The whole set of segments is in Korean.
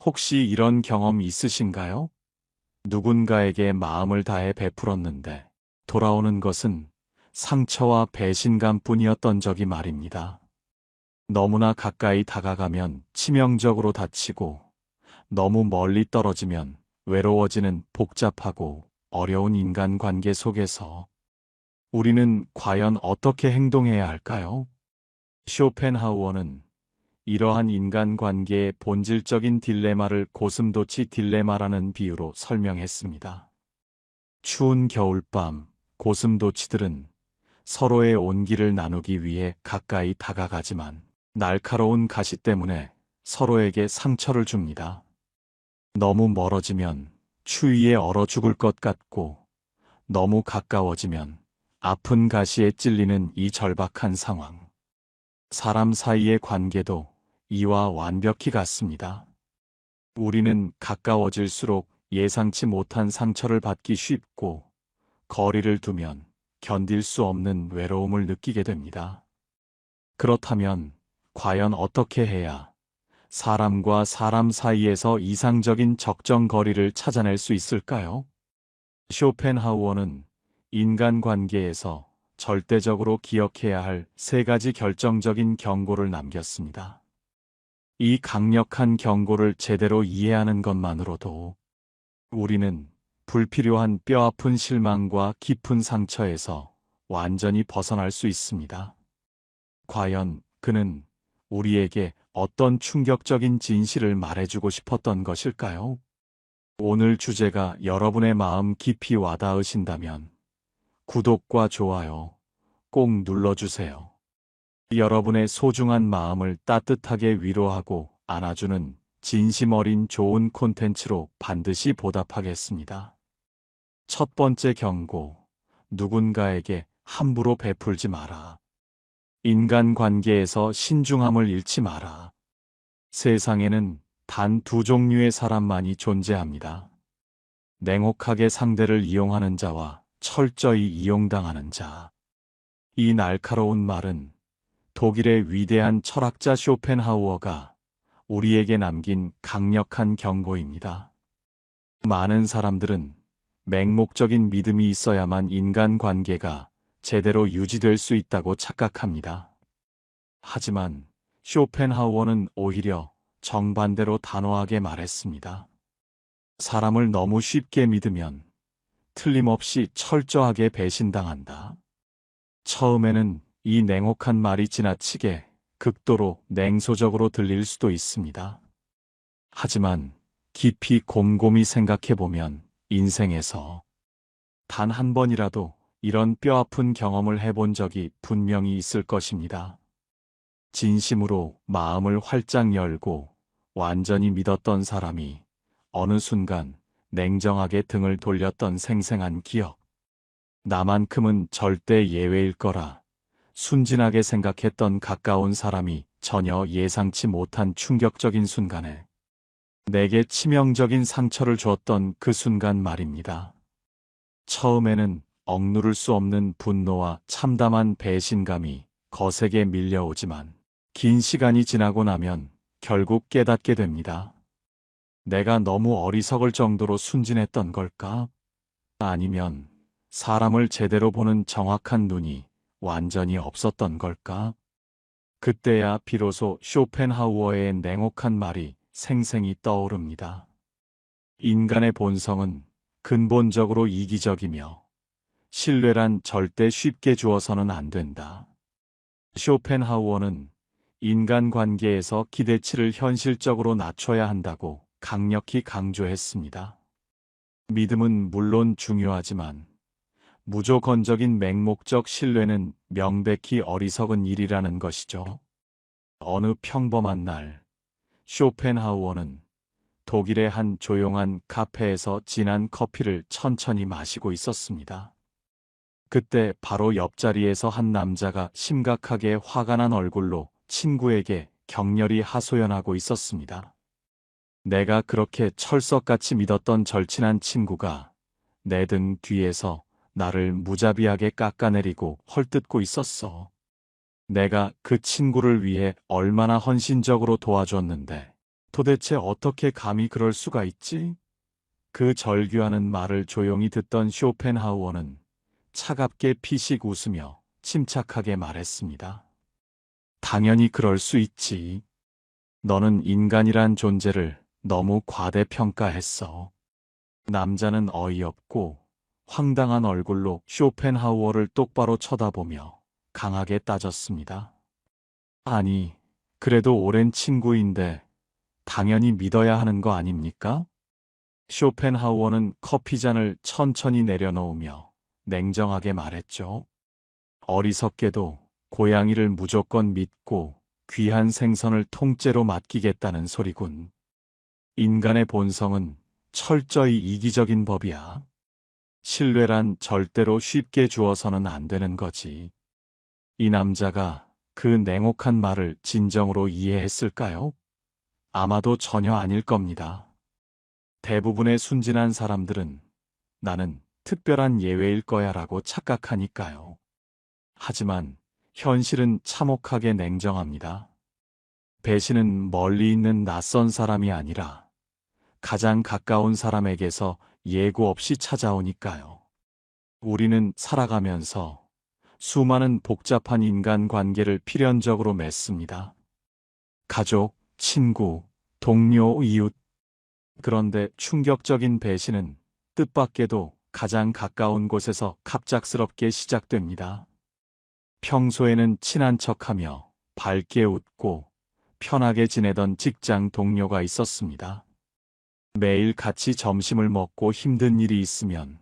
혹시 이런 경험 있으신가요? 누군가에게 마음을 다해 베풀었는데 돌아오는 것은 상처와 배신감뿐이었던 적이 말입니다. 너무나 가까이 다가가면 치명적으로 다치고 너무 멀리 떨어지면 외로워지는 복잡하고 어려운 인간관계 속에서 우리는 과연 어떻게 행동해야 할까요? 쇼펜하우어는 이러한 인간관계의 본질적인 딜레마를 고슴도치 딜레마라는 비유로 설명했습니다. 추운 겨울밤, 고슴도치들은 서로의 온기를 나누기 위해 가까이 다가가지만 날카로운 가시 때문에 서로에게 상처를 줍니다. 너무 멀어지면 추위에 얼어 죽을 것 같고 너무 가까워지면 아픈 가시에 찔리는 이 절박한 상황. 사람 사이의 관계도 이와 완벽히 같습니다. 우리는 가까워질수록 예상치 못한 상처를 받기 쉽고 거리를 두면 견딜 수 없는 외로움을 느끼게 됩니다. 그렇다면 과연 어떻게 해야 사람과 사람 사이에서 이상적인 적정 거리를 찾아낼 수 있을까요? 쇼펜하우어는 인간관계에서 절대적으로 기억해야 할 세 가지 결정적인 경고를 남겼습니다. 이 강력한 경고를 제대로 이해하는 것만으로도 우리는 불필요한 뼈아픈 실망과 깊은 상처에서 완전히 벗어날 수 있습니다. 과연 그는 우리에게 어떤 충격적인 진실을 말해주고 싶었던 것일까요? 오늘 주제가 여러분의 마음 깊이 와닿으신다면 구독과 좋아요 꼭 눌러주세요. 여러분의 소중한 마음을 따뜻하게 위로하고 안아주는 진심 어린 좋은 콘텐츠로 반드시 보답하겠습니다. 첫 번째 경고, 누군가에게 함부로 베풀지 마라. 인간관계에서 신중함을 잃지 마라. 세상에는 단 두 종류의 사람만이 존재합니다. 냉혹하게 상대를 이용하는 자와 철저히 이용당하는 자. 이 날카로운 말은 독일의 위대한 철학자 쇼펜하우어가 우리에게 남긴 강력한 경고입니다. 많은 사람들은 맹목적인 믿음이 있어야만 인간관계가 제대로 유지될 수 있다고 착각합니다. 하지만 쇼펜하우어는 오히려 정반대로 단호하게 말했습니다. 사람을 너무 쉽게 믿으면 틀림없이 철저하게 배신당한다. 처음에는 이 냉혹한 말이 지나치게 극도로 냉소적으로 들릴 수도 있습니다. 하지만 깊이 곰곰이 생각해보면 인생에서 단 한 번이라도 이런 뼈아픈 경험을 해본 적이 분명히 있을 것입니다. 진심으로 마음을 활짝 열고 완전히 믿었던 사람이 어느 순간 냉정하게 등을 돌렸던 생생한 기억. 나만큼은 절대 예외일 거라 순진하게 생각했던 가까운 사람이 전혀 예상치 못한 충격적인 순간에 내게 치명적인 상처를 주었던 그 순간 말입니다. 처음에는 억누를 수 없는 분노와 참담한 배신감이 거세게 밀려오지만 긴 시간이 지나고 나면 결국 깨닫게 됩니다. 내가 너무 어리석을 정도로 순진했던 걸까? 아니면 사람을 제대로 보는 정확한 눈이 완전히 없었던 걸까? 그때야 비로소 쇼펜하우어의 냉혹한 말이 생생히 떠오릅니다. 인간의 본성은 근본적으로 이기적이며 신뢰란 절대 쉽게 주어서는 안 된다. 쇼펜하우어는 인간관계에서 기대치를 현실적으로 낮춰야 한다고 강력히 강조했습니다. 믿음은 물론 중요하지만 무조건적인 맹목적 신뢰는 명백히 어리석은 일이라는 것이죠. 어느 평범한 날, 쇼펜하우어는 독일의 한 조용한 카페에서 진한 커피를 천천히 마시고 있었습니다. 그때 바로 옆자리에서 한 남자가 심각하게 화가 난 얼굴로 친구에게 격렬히 하소연하고 있었습니다. 내가 그렇게 철석같이 믿었던 절친한 친구가 내 등 뒤에서 나를 무자비하게 깎아내리고 헐뜯고 있었어. 내가 그 친구를 위해 얼마나 헌신적으로 도와줬는데 도대체 어떻게 감히 그럴 수가 있지? 그 절규하는 말을 조용히 듣던 쇼펜하우어는 차갑게 피식 웃으며 침착하게 말했습니다. 당연히 그럴 수 있지. 너는 인간이란 존재를 너무 과대평가했어. 남자는 어이없고 황당한 얼굴로 쇼펜하우어를 똑바로 쳐다보며 강하게 따졌습니다. 아니, 그래도 오랜 친구인데 당연히 믿어야 하는 거 아닙니까? 쇼펜하우어는 커피잔을 천천히 내려놓으며 냉정하게 말했죠. 어리석게도 고양이를 무조건 믿고 귀한 생선을 통째로 맡기겠다는 소리군. 인간의 본성은 철저히 이기적인 법이야. 신뢰란 절대로 쉽게 주어서는 안 되는 거지. 이 남자가 그 냉혹한 말을 진정으로 이해했을까요? 아마도 전혀 아닐 겁니다. 대부분의 순진한 사람들은 나는 특별한 예외일 거야라고 착각하니까요. 하지만 현실은 참혹하게 냉정합니다. 배신은 멀리 있는 낯선 사람이 아니라 가장 가까운 사람에게서 예고 없이 찾아오니까요. 우리는 살아가면서 수많은 복잡한 인간관계를 필연적으로 맺습니다. 가족, 친구, 동료, 이웃. 그런데 충격적인 배신은 뜻밖에도 가장 가까운 곳에서 갑작스럽게 시작됩니다. 평소에는 친한 척하며 밝게 웃고 편하게 지내던 직장 동료가 있었습니다. 매일 같이 점심을 먹고 힘든 일이 있으면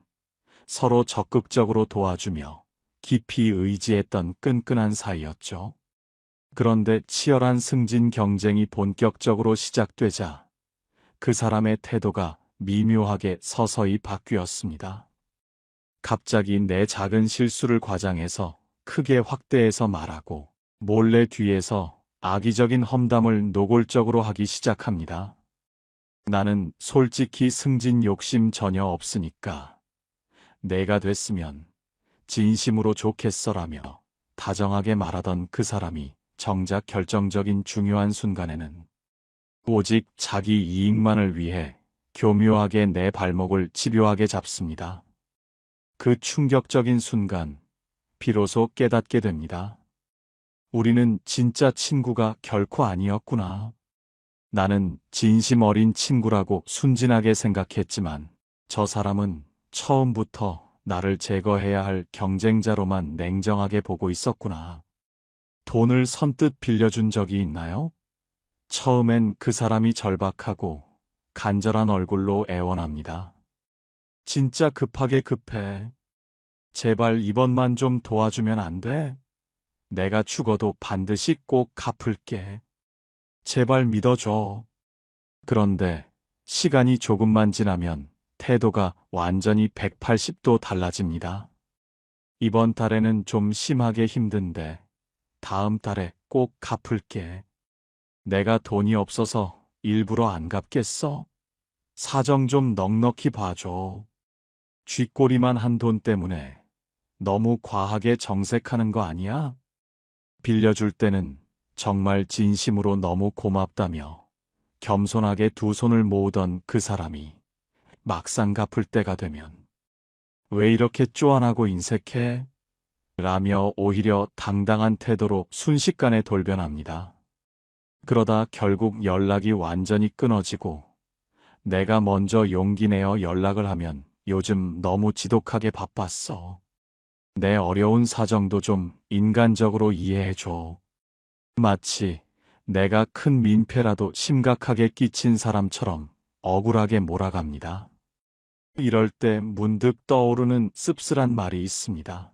서로 적극적으로 도와주며 깊이 의지했던 끈끈한 사이였죠. 그런데 치열한 승진 경쟁이 본격적으로 시작되자 그 사람의 태도가 미묘하게 서서히 바뀌었습니다. 갑자기 내 작은 실수를 과장해서 크게 확대해서 말하고 몰래 뒤에서 악의적인 험담을 노골적으로 하기 시작합니다. 나는 솔직히 승진 욕심 전혀 없으니까 내가 됐으면 진심으로 좋겠어라며 다정하게 말하던 그 사람이 정작 결정적인 중요한 순간에는 오직 자기 이익만을 위해 교묘하게 내 발목을 집요하게 잡습니다. 그 충격적인 순간 비로소 깨닫게 됩니다. 우리는 진짜 친구가 결코 아니었구나. 나는 진심 어린 친구라고 순진하게 생각했지만 저 사람은 처음부터 나를 제거해야 할 경쟁자로만 냉정하게 보고 있었구나. 돈을 선뜻 빌려준 적이 있나요? 처음엔 그 사람이 절박하고 간절한 얼굴로 애원합니다. 진짜 급해. 제발 이번만 좀 도와주면 안 돼? 내가 죽어도 반드시 꼭 갚을게. 제발 믿어줘. 그런데 시간이 조금만 지나면 태도가 완전히 180도 달라집니다. 이번 달에는 좀 심하게 힘든데 다음 달에 꼭 갚을게. 내가 돈이 없어서 일부러 안 갚겠어? 사정 좀 넉넉히 봐줘. 쥐꼬리만 한 돈 때문에 너무 과하게 정색하는 거 아니야? 빌려줄 때는 정말 진심으로 너무 고맙다며 겸손하게 두 손을 모으던 그 사람이 막상 갚을 때가 되면 왜 이렇게 쪼안하고 인색해? 라며 오히려 당당한 태도로 순식간에 돌변합니다. 그러다 결국 연락이 완전히 끊어지고 내가 먼저 용기 내어 연락을 하면 요즘 너무 지독하게 바빴어. 내 어려운 사정도 좀 인간적으로 이해해줘. 마치 내가 큰 민폐라도 심각하게 끼친 사람처럼 억울하게 몰아갑니다. 이럴 때 문득 떠오르는 씁쓸한 말이 있습니다.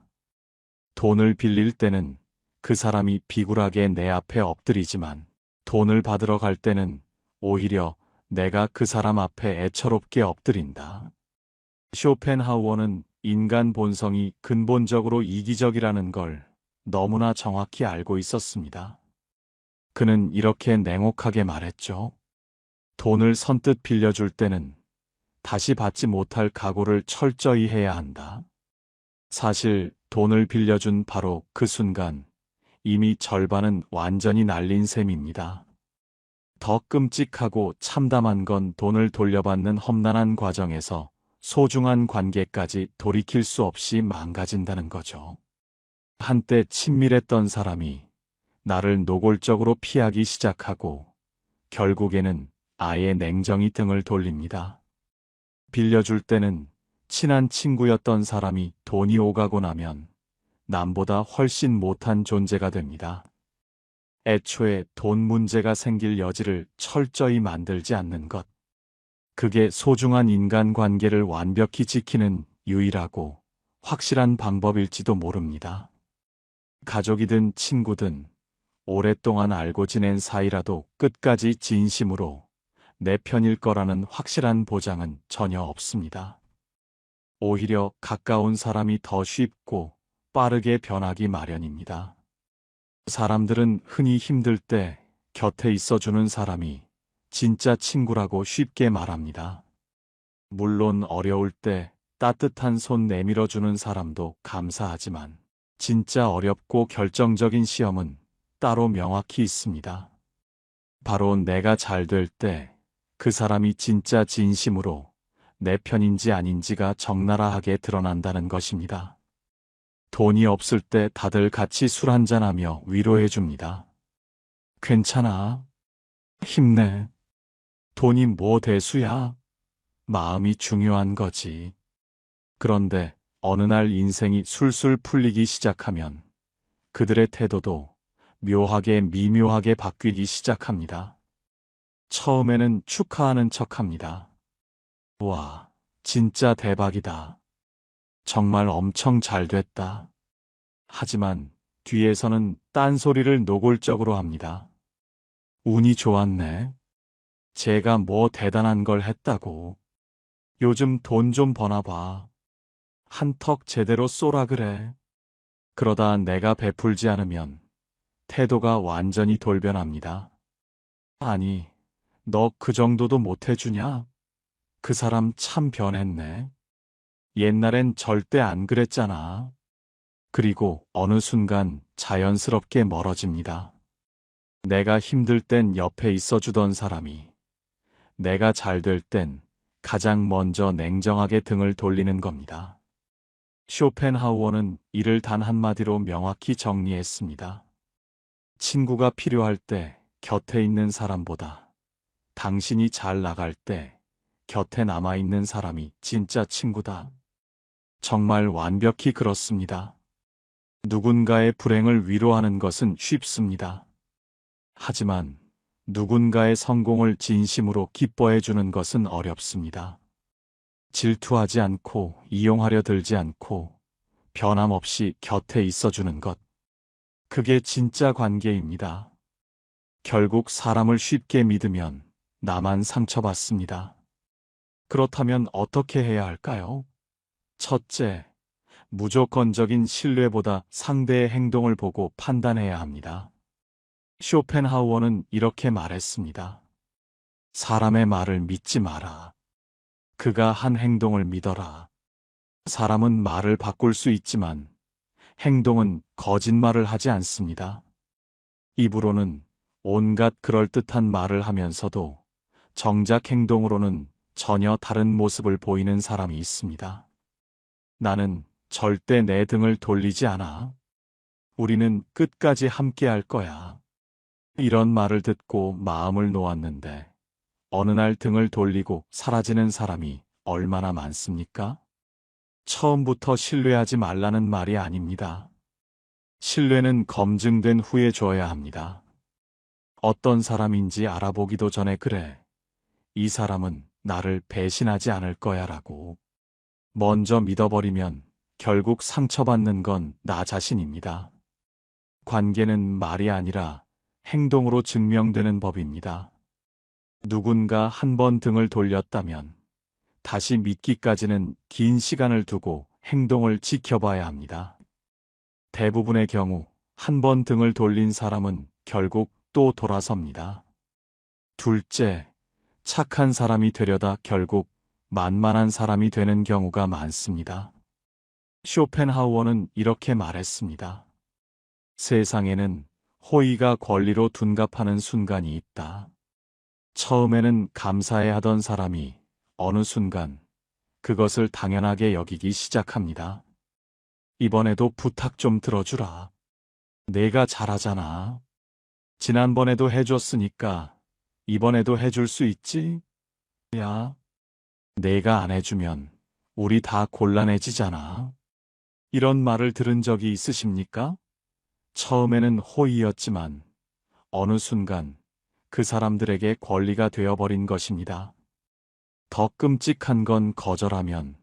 돈을 빌릴 때는 그 사람이 비굴하게 내 앞에 엎드리지만 돈을 받으러 갈 때는 오히려 내가 그 사람 앞에 애처롭게 엎드린다. 쇼펜하우어는 인간 본성이 근본적으로 이기적이라는 걸 너무나 정확히 알고 있었습니다. 그는 이렇게 냉혹하게 말했죠. 돈을 선뜻 빌려줄 때는 다시 받지 못할 각오를 철저히 해야 한다. 사실 돈을 빌려준 바로 그 순간 이미 절반은 완전히 날린 셈입니다. 더 끔찍하고 참담한 건 돈을 돌려받는 험난한 과정에서 소중한 관계까지 돌이킬 수 없이 망가진다는 거죠. 한때 친밀했던 사람이 나를 노골적으로 피하기 시작하고 결국에는 아예 냉정히 등을 돌립니다. 빌려줄 때는 친한 친구였던 사람이 돈이 오가고 나면 남보다 훨씬 못한 존재가 됩니다. 애초에 돈 문제가 생길 여지를 철저히 만들지 않는 것. 그게 소중한 인간관계를 완벽히 지키는 유일하고 확실한 방법일지도 모릅니다. 가족이든 친구든 오랫동안 알고 지낸 사이라도 끝까지 진심으로 내 편일 거라는 확실한 보장은 전혀 없습니다. 오히려 가까운 사람이 더 쉽고 빠르게 변하기 마련입니다. 사람들은 흔히 힘들 때 곁에 있어주는 사람이 진짜 친구라고 쉽게 말합니다. 물론 어려울 때 따뜻한 손 내밀어주는 사람도 감사하지만 진짜 어렵고 결정적인 시험은 따로 명확히 있습니다. 바로 내가 잘 될 때 그 사람이 진짜 진심으로 내 편인지 아닌지가 적나라하게 드러난다는 것입니다. 돈이 없을 때 다들 같이 술 한잔하며 위로해 줍니다. 괜찮아. 힘내. 돈이 뭐 대수야? 마음이 중요한 거지. 그런데 어느 날 인생이 술술 풀리기 시작하면 그들의 태도도 묘하게 미묘하게 바뀌기 시작합니다. 처음에는 축하하는 척합니다. 와, 진짜 대박이다. 정말 엄청 잘 됐다. 하지만 뒤에서는 딴소리를 노골적으로 합니다. 운이 좋았네. 제가 뭐 대단한 걸 했다고. 요즘 돈 좀 버나 봐. 한턱 제대로 쏘라 그래. 그러다 내가 베풀지 않으면 태도가 완전히 돌변합니다. 아니, 너 그 정도도 못 해주냐? 그 사람 참 변했네. 옛날엔 절대 안 그랬잖아. 그리고 어느 순간 자연스럽게 멀어집니다. 내가 힘들 땐 옆에 있어주던 사람이 내가 잘 될 땐 가장 먼저 냉정하게 등을 돌리는 겁니다. 쇼펜하우어는 이를 단 한마디로 명확히 정리했습니다. 친구가 필요할 때 곁에 있는 사람보다 당신이 잘 나갈 때 곁에 남아있는 사람이 진짜 친구다. 정말 완벽히 그렇습니다. 누군가의 불행을 위로하는 것은 쉽습니다. 하지만 누군가의 성공을 진심으로 기뻐해 주는 것은 어렵습니다. 질투하지 않고 이용하려 들지 않고 변함없이 곁에 있어주는 것. 그게 진짜 관계입니다. 결국 사람을 쉽게 믿으면 나만 상처받습니다. 그렇다면 어떻게 해야 할까요? 첫째, 무조건적인 신뢰보다 상대의 행동을 보고 판단해야 합니다. 쇼펜하우어는 이렇게 말했습니다. 사람의 말을 믿지 마라. 그가 한 행동을 믿어라. 사람은 말을 바꿀 수 있지만 행동은 거짓말을 하지 않습니다. 입으로는 온갖 그럴듯한 말을 하면서도 정작 행동으로는 전혀 다른 모습을 보이는 사람이 있습니다. 나는 절대 내 등을 돌리지 않아. 우리는 끝까지 함께 할 거야. 이런 말을 듣고 마음을 놓았는데 어느 날 등을 돌리고 사라지는 사람이 얼마나 많습니까? 처음부터 신뢰하지 말라는 말이 아닙니다. 신뢰는 검증된 후에 줘야 합니다. 어떤 사람인지 알아보기도 전에 그래. 이 사람은 나를 배신하지 않을 거야 라고. 먼저 믿어버리면 결국 상처받는 건 나 자신입니다. 관계는 말이 아니라 행동으로 증명되는 법입니다. 누군가 한 번 등을 돌렸다면 다시 믿기까지는 긴 시간을 두고 행동을 지켜봐야 합니다. 대부분의 경우 한 번 등을 돌린 사람은 결국 또 돌아섭니다. 둘째, 착한 사람이 되려다 결국 만만한 사람이 되는 경우가 많습니다. 쇼펜하우어는 이렇게 말했습니다. 세상에는 호의가 권리로 둔갑하는 순간이 있다. 처음에는 감사해 하던 사람이 어느 순간 그것을 당연하게 여기기 시작합니다. 이번에도 부탁 좀 들어주라. 내가 잘하잖아. 지난번에도 해줬으니까 이번에도 해줄 수 있지? 야, 내가 안 해주면 우리 다 곤란해지잖아. 이런 말을 들은 적이 있으십니까? 처음에는 호의였지만 어느 순간 그 사람들에게 권리가 되어버린 것입니다. 더 끔찍한 건 거절하면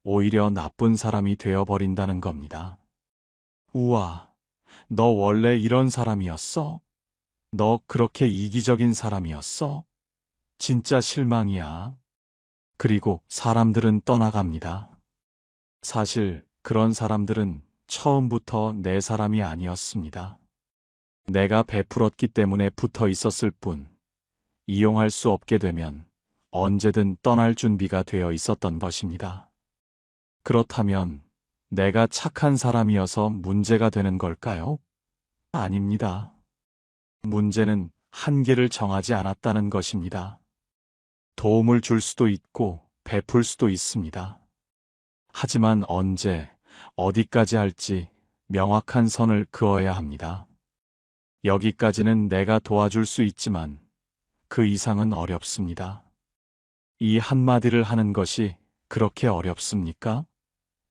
오히려 나쁜 사람이 되어버린다는 겁니다. 우와, 너 원래 이런 사람이었어? 너 그렇게 이기적인 사람이었어? 진짜 실망이야. 그리고 사람들은 떠나갑니다. 사실 그런 사람들은 처음부터 내 사람이 아니었습니다. 내가 베풀었기 때문에 붙어 있었을 뿐, 이용할 수 없게 되면 언제든 떠날 준비가 되어 있었던 것입니다. 그렇다면 내가 착한 사람이어서 문제가 되는 걸까요? 아닙니다. 문제는 한계를 정하지 않았다는 것입니다. 도움을 줄 수도 있고 베풀 수도 있습니다. 하지만 언제, 어디까지 할지 명확한 선을 그어야 합니다. 여기까지는 내가 도와줄 수 있지만 그 이상은 어렵습니다. 이 한마디를 하는 것이 그렇게 어렵습니까?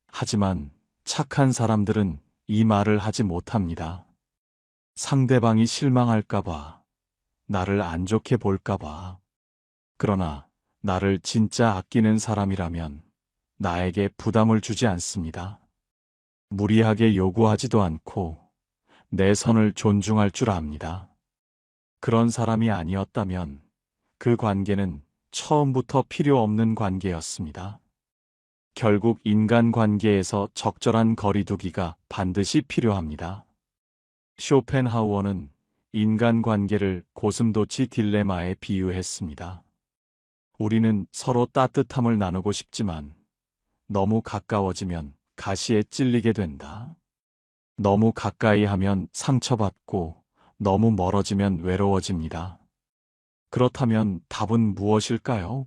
하지만 착한 사람들은 이 말을 하지 못합니다. 상대방이 실망할까봐, 나를 안 좋게 볼까봐. 그러나 나를 진짜 아끼는 사람이라면 나에게 부담을 주지 않습니다. 무리하게 요구하지도 않고 내 선을 존중할 줄 압니다. 그런 사람이 아니었다면 그 관계는 처음부터 필요 없는 관계였습니다. 결국 인간관계에서 적절한 거리두기가 반드시 필요합니다. 쇼펜하우어는 인간관계를 고슴도치 딜레마에 비유했습니다. 우리는 서로 따뜻함을 나누고 싶지만 너무 가까워지면 가시에 찔리게 된다. 너무 가까이 하면 상처받고 너무 멀어지면 외로워집니다. 그렇다면 답은 무엇일까요?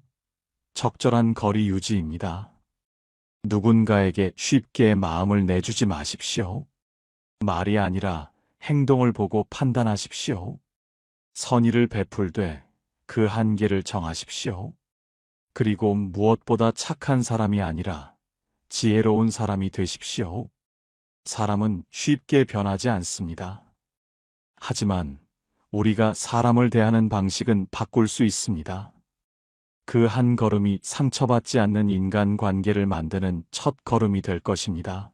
적절한 거리 유지입니다. 누군가에게 쉽게 마음을 내주지 마십시오. 말이 아니라 행동을 보고 판단하십시오. 선의를 베풀되 그 한계를 정하십시오. 그리고 무엇보다 착한 사람이 아니라 지혜로운 사람이 되십시오. 사람은 쉽게 변하지 않습니다. 하지만 우리가 사람을 대하는 방식은 바꿀 수 있습니다. 그 한 걸음이 상처받지 않는 인간관계를 만드는 첫 걸음이 될 것입니다.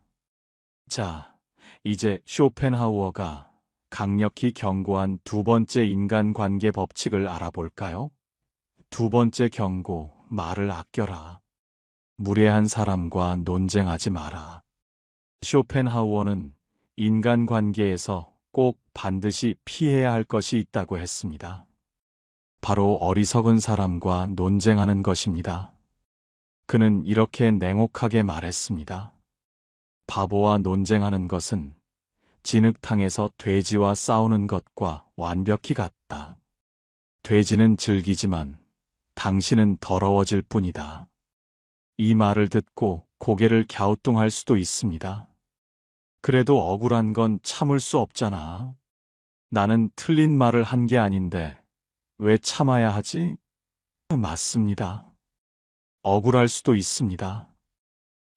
자, 이제 쇼펜하우어가 강력히 경고한 두 번째 인간관계 법칙을 알아볼까요? 두 번째 경고, 말을 아껴라. 무례한 사람과 논쟁하지 마라. 쇼펜하우어는 인간관계에서 꼭 반드시 피해야 할 것이 있다고 했습니다. 바로 어리석은 사람과 논쟁하는 것입니다. 그는 이렇게 냉혹하게 말했습니다. 바보와 논쟁하는 것은 진흙탕에서 돼지와 싸우는 것과 완벽히 같다. 돼지는 즐기지만 당신은 더러워질 뿐이다. 이 말을 듣고 고개를 갸우뚱할 수도 있습니다. 그래도 억울한 건 참을 수 없잖아. 나는 틀린 말을 한 게 아닌데 왜 참아야 하지? 맞습니다. 억울할 수도 있습니다.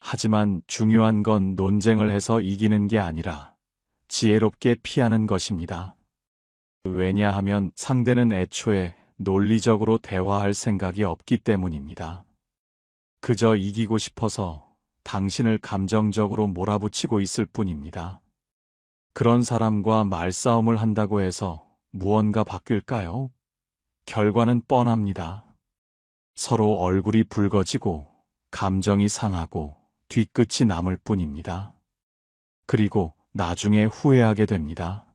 하지만 중요한 건 논쟁을 해서 이기는 게 아니라 지혜롭게 피하는 것입니다. 왜냐하면 상대는 애초에 논리적으로 대화할 생각이 없기 때문입니다. 그저 이기고 싶어서 당신을 감정적으로 몰아붙이고 있을 뿐입니다. 그런 사람과 말싸움을 한다고 해서 무언가 바뀔까요? 결과는 뻔합니다. 서로 얼굴이 붉어지고 감정이 상하고 뒤끝이 남을 뿐입니다. 그리고 나중에 후회하게 됩니다.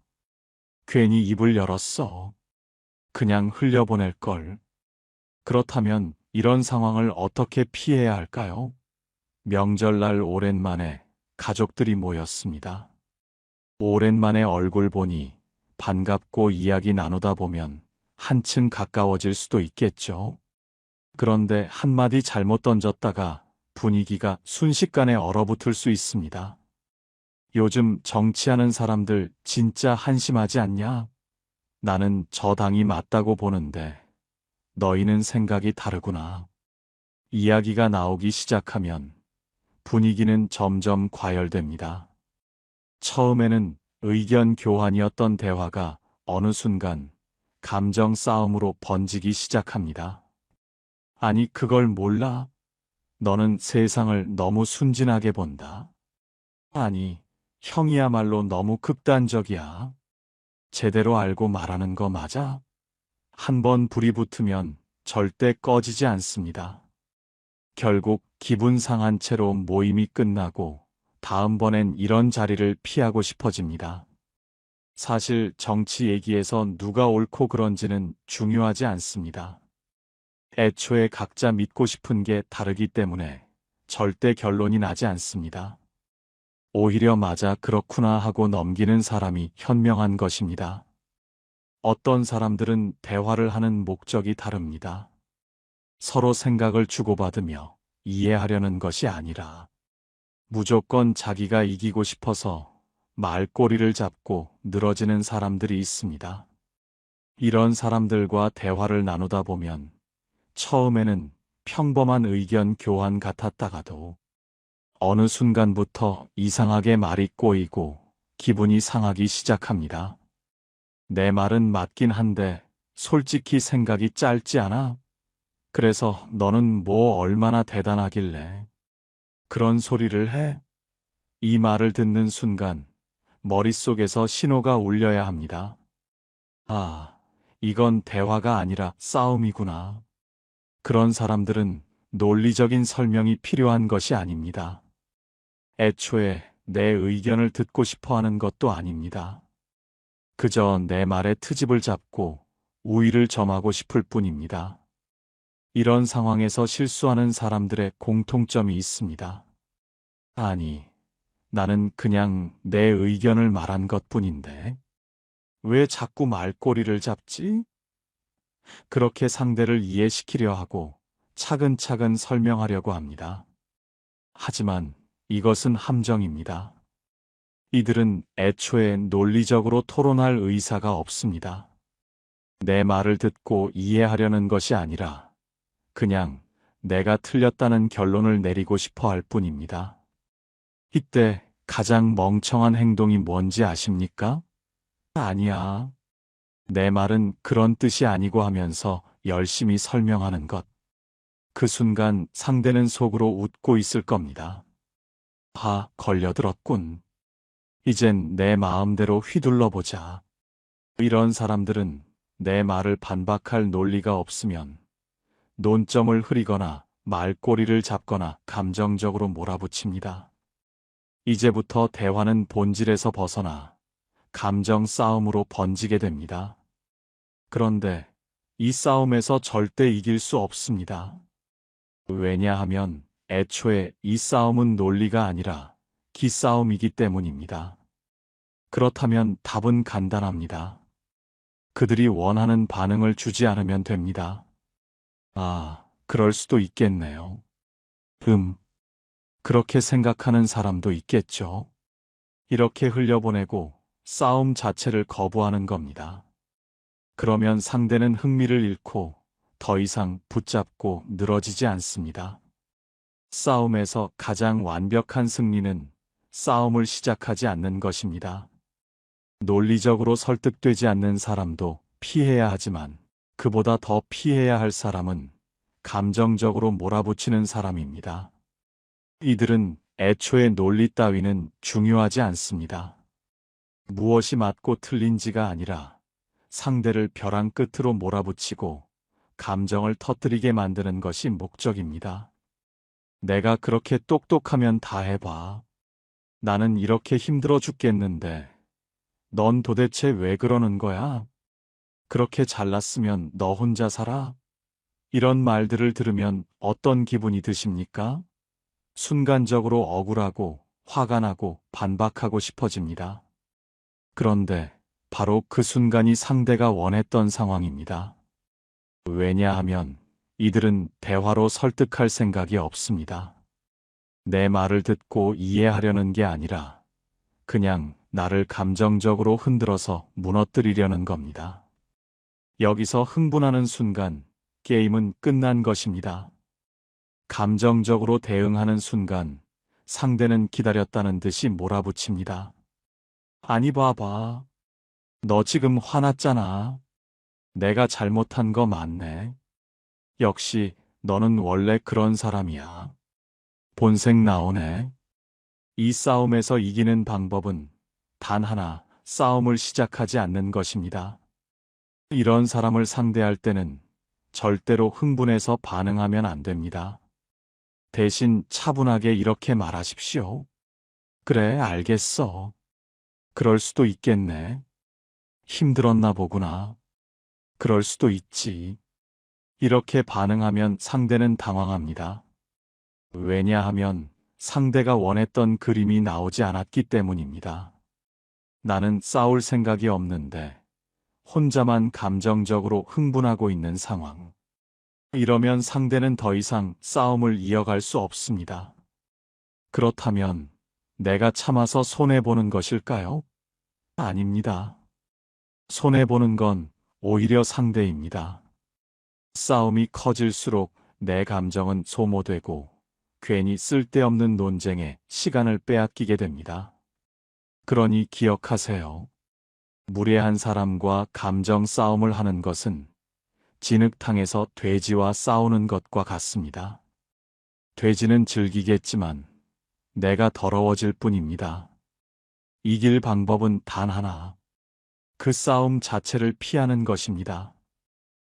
괜히 입을 열었어. 그냥 흘려보낼 걸. 그렇다면 이런 상황을 어떻게 피해야 할까요? 명절날 오랜만에 가족들이 모였습니다. 오랜만에 얼굴 보니 반갑고 이야기 나누다 보면 한층 가까워질 수도 있겠죠. 그런데 한마디 잘못 던졌다가 분위기가 순식간에 얼어붙을 수 있습니다. 요즘 정치하는 사람들 진짜 한심하지 않냐? 나는 저 당이 맞다고 보는데 너희는 생각이 다르구나. 이야기가 나오기 시작하면 분위기는 점점 과열됩니다. 처음에는 의견 교환이었던 대화가 어느 순간 감정 싸움으로 번지기 시작합니다. 아니, 그걸 몰라? 너는 세상을 너무 순진하게 본다. 아니, 형이야말로 너무 극단적이야. 제대로 알고 말하는 거 맞아? 한번 불이 붙으면 절대 꺼지지 않습니다. 결국 기분 상한 채로 모임이 끝나고 다음번엔 이런 자리를 피하고 싶어집니다. 사실 정치 얘기에서 누가 옳고 그런지는 중요하지 않습니다. 애초에 각자 믿고 싶은 게 다르기 때문에 절대 결론이 나지 않습니다. 오히려 맞아 그렇구나 하고 넘기는 사람이 현명한 것입니다. 어떤 사람들은 대화를 하는 목적이 다릅니다. 서로 생각을 주고받으며 이해하려는 것이 아니라 무조건 자기가 이기고 싶어서 말꼬리를 잡고 늘어지는 사람들이 있습니다. 이런 사람들과 대화를 나누다 보면 처음에는 평범한 의견 교환 같았다가도 어느 순간부터 이상하게 말이 꼬이고 기분이 상하기 시작합니다. 내 말은 맞긴 한데 솔직히 생각이 짧지 않아? 그래서 너는 뭐 얼마나 대단하길래 그런 소리를 해? 이 말을 듣는 순간 머릿속에서 신호가 울려야 합니다. 아, 이건 대화가 아니라 싸움이구나. 그런 사람들은 논리적인 설명이 필요한 것이 아닙니다. 애초에 내 의견을 듣고 싶어 하는 것도 아닙니다. 그저 내 말에 트집을 잡고 우위를 점하고 싶을 뿐입니다. 이런 상황에서 실수하는 사람들의 공통점이 있습니다. 아니, 나는 그냥 내 의견을 말한 것뿐인데 왜 자꾸 말꼬리를 잡지? 그렇게 상대를 이해시키려 하고 차근차근 설명하려고 합니다. 하지만 이것은 함정입니다. 이들은 애초에 논리적으로 토론할 의사가 없습니다. 내 말을 듣고 이해하려는 것이 아니라 그냥 내가 틀렸다는 결론을 내리고 싶어 할 뿐입니다. 이때 가장 멍청한 행동이 뭔지 아십니까? 아니야. 내 말은 그런 뜻이 아니고 하면서 열심히 설명하는 것. 그 순간 상대는 속으로 웃고 있을 겁니다. 걸려들었군. 이젠 내 마음대로 휘둘러 보자. 이런 사람들은 내 말을 반박할 논리가 없으면 논점을 흐리거나 말꼬리를 잡거나 감정적으로 몰아붙입니다. 이제부터 대화는 본질에서 벗어나 감정 싸움으로 번지게 됩니다. 그런데 이 싸움에서 절대 이길 수 없습니다. 왜냐하면 애초에 이 싸움은 논리가 아니라 기싸움이기 때문입니다. 그렇다면 답은 간단합니다. 그들이 원하는 반응을 주지 않으면 됩니다. 그럴 수도 있겠네요. 그렇게 생각하는 사람도 있겠죠. 이렇게 흘려보내고 싸움 자체를 거부하는 겁니다. 그러면 상대는 흥미를 잃고 더 이상 붙잡고 늘어지지 않습니다. 싸움에서 가장 완벽한 승리는 싸움을 시작하지 않는 것입니다. 논리적으로 설득되지 않는 사람도 피해야 하지만 그보다 더 피해야 할 사람은 감정적으로 몰아붙이는 사람입니다. 이들은 애초에 논리 따위는 중요하지 않습니다. 무엇이 맞고 틀린지가 아니라 상대를 벼랑 끝으로 몰아붙이고 감정을 터뜨리게 만드는 것이 목적입니다. 내가 그렇게 똑똑하면 다 해봐. 나는 이렇게 힘들어 죽겠는데 넌 도대체 왜 그러는 거야? 그렇게 잘났으면 너 혼자 살아? 이런 말들을 들으면 어떤 기분이 드십니까? 순간적으로 억울하고 화가 나고 반박하고 싶어집니다. 그런데 바로 그 순간이 상대가 원했던 상황입니다. 왜냐하면 이들은 대화로 설득할 생각이 없습니다. 내 말을 듣고 이해하려는 게 아니라 그냥 나를 감정적으로 흔들어서 무너뜨리려는 겁니다. 여기서 흥분하는 순간 게임은 끝난 것입니다. 감정적으로 대응하는 순간 상대는 기다렸다는 듯이 몰아붙입니다. 아니 봐봐. 너 지금 화났잖아. 내가 잘못한 거 맞네. 역시 너는 원래 그런 사람이야. 본색 나오네. 이 싸움에서 이기는 방법은 단 하나, 싸움을 시작하지 않는 것입니다. 이런 사람을 상대할 때는 절대로 흥분해서 반응하면 안 됩니다. 대신 차분하게 이렇게 말하십시오. 그래, 알겠어. 그럴 수도 있겠네. 힘들었나 보구나. 그럴 수도 있지. 이렇게 반응하면 상대는 당황합니다. 왜냐하면 상대가 원했던 그림이 나오지 않았기 때문입니다. 나는 싸울 생각이 없는데 혼자만 감정적으로 흥분하고 있는 상황. 이러면 상대는 더 이상 싸움을 이어갈 수 없습니다. 그렇다면 내가 참아서 손해보는 것일까요? 아닙니다. 손해보는 건 오히려 상대입니다. 싸움이 커질수록 내 감정은 소모되고 괜히 쓸데없는 논쟁에 시간을 빼앗기게 됩니다. 그러니 기억하세요. 무례한 사람과 감정 싸움을 하는 것은 진흙탕에서 돼지와 싸우는 것과 같습니다. 돼지는 즐기겠지만 내가 더러워질 뿐입니다. 이길 방법은 단 하나. 그 싸움 자체를 피하는 것입니다.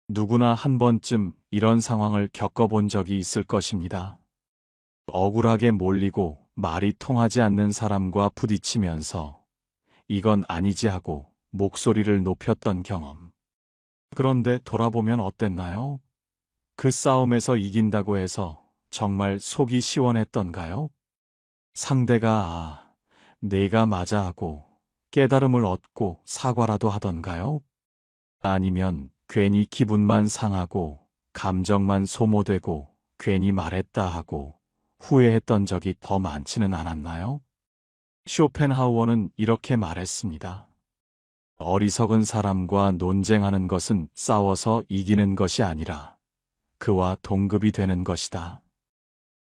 누구나 한 번쯤 이런 상황을 겪어본 적이 있을 것입니다. 억울하게 몰리고 말이 통하지 않는 사람과 부딪히면서 이건 아니지 하고 목소리를 높였던 경험. 그런데 돌아보면 어땠나요? 그 싸움에서 이긴다고 해서 정말 속이 시원했던가요? 상대가 내가 맞아 하고 깨달음을 얻고 사과라도 하던가요? 아니면 괜히 기분만 상하고 감정만 소모되고 괜히 말했다 하고 후회했던 적이 더 많지는 않았나요? 쇼펜하우어는 이렇게 말했습니다. 어리석은 사람과 논쟁하는 것은 싸워서 이기는 것이 아니라 그와 동급이 되는 것이다.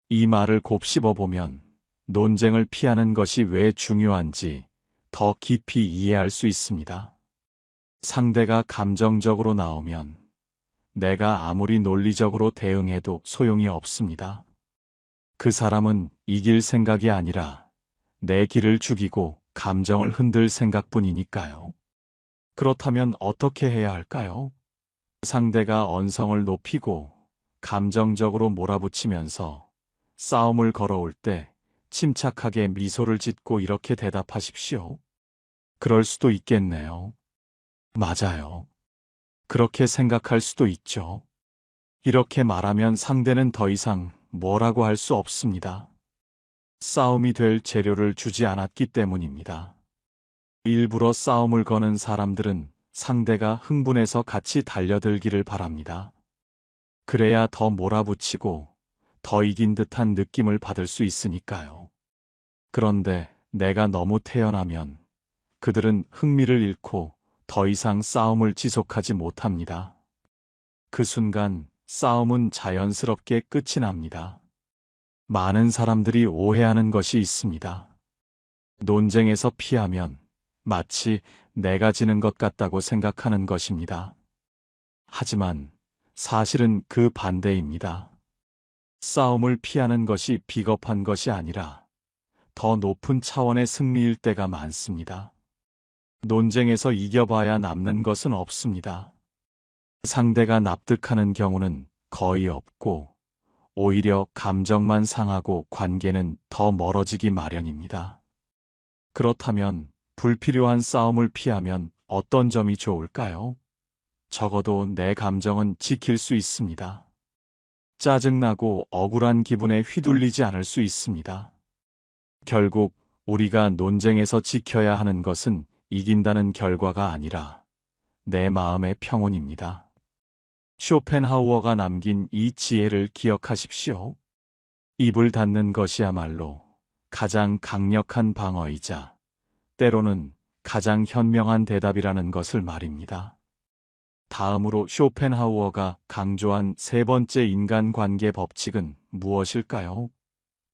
이 말을 곱씹어 보면 논쟁을 피하는 것이 왜 중요한지 더 깊이 이해할 수 있습니다. 상대가 감정적으로 나오면 내가 아무리 논리적으로 대응해도 소용이 없습니다. 그 사람은 이길 생각이 아니라 내 기를 죽이고 감정을 흔들 생각뿐이니까요. 그렇다면 어떻게 해야 할까요? 상대가 언성을 높이고 감정적으로 몰아붙이면서 싸움을 걸어올 때 침착하게 미소를 짓고 이렇게 대답하십시오. 그럴 수도 있겠네요. 맞아요. 그렇게 생각할 수도 있죠. 이렇게 말하면 상대는 더 이상 뭐라고 할 수 없습니다. 싸움이 될 재료를 주지 않았기 때문입니다. 일부러 싸움을 거는 사람들은 상대가 흥분해서 같이 달려들기를 바랍니다. 그래야 더 몰아붙이고 더 이긴 듯한 느낌을 받을 수 있으니까요. 그런데 내가 너무 태연하면 그들은 흥미를 잃고 더 이상 싸움을 지속하지 못합니다. 그 순간 싸움은 자연스럽게 끝이 납니다. 많은 사람들이 오해하는 것이 있습니다. 논쟁에서 피하면 마치 내가 지는 것 같다고 생각하는 것입니다. 하지만 사실은 그 반대입니다. 싸움을 피하는 것이 비겁한 것이 아니라 더 높은 차원의 승리일 때가 많습니다. 논쟁에서 이겨봐야 남는 것은 없습니다. 상대가 납득하는 경우는 거의 없고 오히려 감정만 상하고 관계는 더 멀어지기 마련입니다. 그렇다면 불필요한 싸움을 피하면 어떤 점이 좋을까요? 적어도 내 감정은 지킬 수 있습니다. 짜증나고 억울한 기분에 휘둘리지 않을 수 있습니다. 결국 우리가 논쟁에서 지켜야 하는 것은 이긴다는 결과가 아니라 내 마음의 평온입니다. 쇼펜하우어가 남긴 이 지혜를 기억하십시오. 입을 닫는 것이야말로 가장 강력한 방어이자 때로는 가장 현명한 대답이라는 것을 말입니다. 다음으로 쇼펜하우어가 강조한 세 번째 인간관계 법칙은 무엇일까요?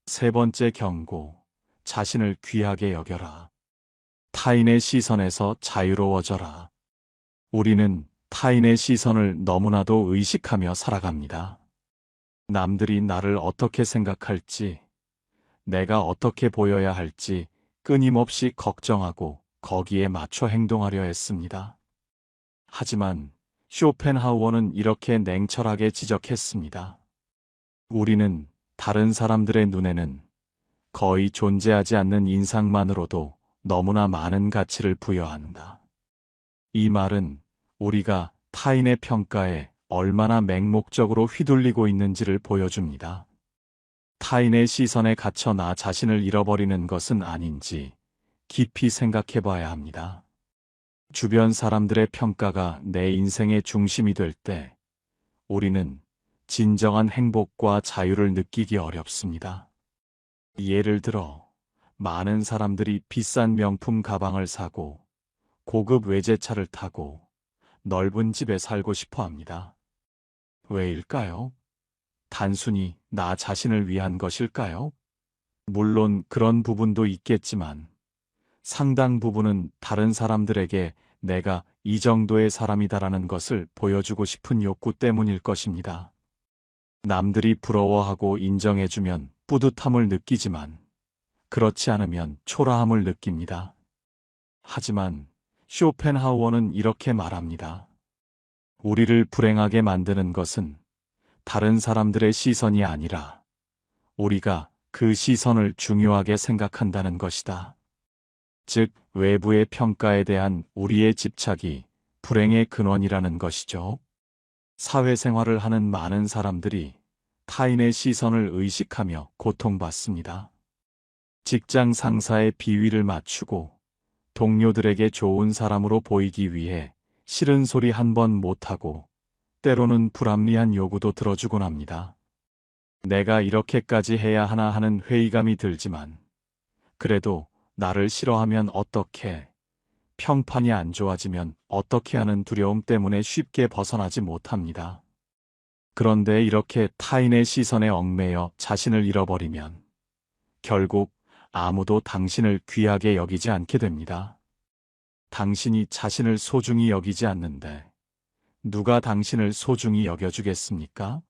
세 번째 경고, 자신을 귀하게 여겨라. 타인의 시선에서 자유로워져라. 우리는 타인의 시선을 너무나도 의식하며 살아갑니다. 남들이 나를 어떻게 생각할지, 내가 어떻게 보여야 할지 끊임없이 걱정하고 거기에 맞춰 행동하려 했습니다. 하지만 쇼펜하우어는 이렇게 냉철하게 지적했습니다. 우리는 다른 사람들의 눈에는 거의 존재하지 않는 인상만으로도 너무나 많은 가치를 부여한다. 이 말은 우리가 타인의 평가에 얼마나 맹목적으로 휘둘리고 있는지를 보여줍니다. 타인의 시선에 갇혀 나 자신을 잃어버리는 것은 아닌지 깊이 생각해 봐야 합니다. 주변 사람들의 평가가 내 인생의 중심이 될 때 우리는 진정한 행복과 자유를 느끼기 어렵습니다. 예를 들어, 많은 사람들이 비싼 명품 가방을 사고 고급 외제차를 타고 넓은 집에 살고 싶어 합니다. 왜일까요? 단순히 나 자신을 위한 것일까요? 물론 그런 부분도 있겠지만 상당 부분은 다른 사람들에게 내가 이 정도의 사람이다라는 것을 보여주고 싶은 욕구 때문일 것입니다. 남들이 부러워하고 인정해주면 뿌듯함을 느끼지만 그렇지 않으면 초라함을 느낍니다. 하지만 쇼펜하우어는 이렇게 말합니다. 우리를 불행하게 만드는 것은 다른 사람들의 시선이 아니라 우리가 그 시선을 중요하게 생각한다는 것이다. 즉, 외부의 평가에 대한 우리의 집착이 불행의 근원이라는 것이죠. 사회생활을 하는 많은 사람들이 타인의 시선을 의식하며 고통받습니다. 직장 상사의 비위를 맞추고 동료들에게 좋은 사람으로 보이기 위해 싫은 소리 한 번 못하고 때로는 불합리한 요구도 들어주곤 합니다. 내가 이렇게까지 해야 하나 하는 회의감이 들지만 그래도 나를 싫어하면 어떻게, 평판이 안 좋아지면 어떻게 하는 두려움 때문에 쉽게 벗어나지 못합니다. 그런데 이렇게 타인의 시선에 얽매여 자신을 잃어버리면 결국 아무도 당신을 귀하게 여기지 않게 됩니다. 당신이 자신을 소중히 여기지 않는데 누가 당신을 소중히 여겨주겠습니까?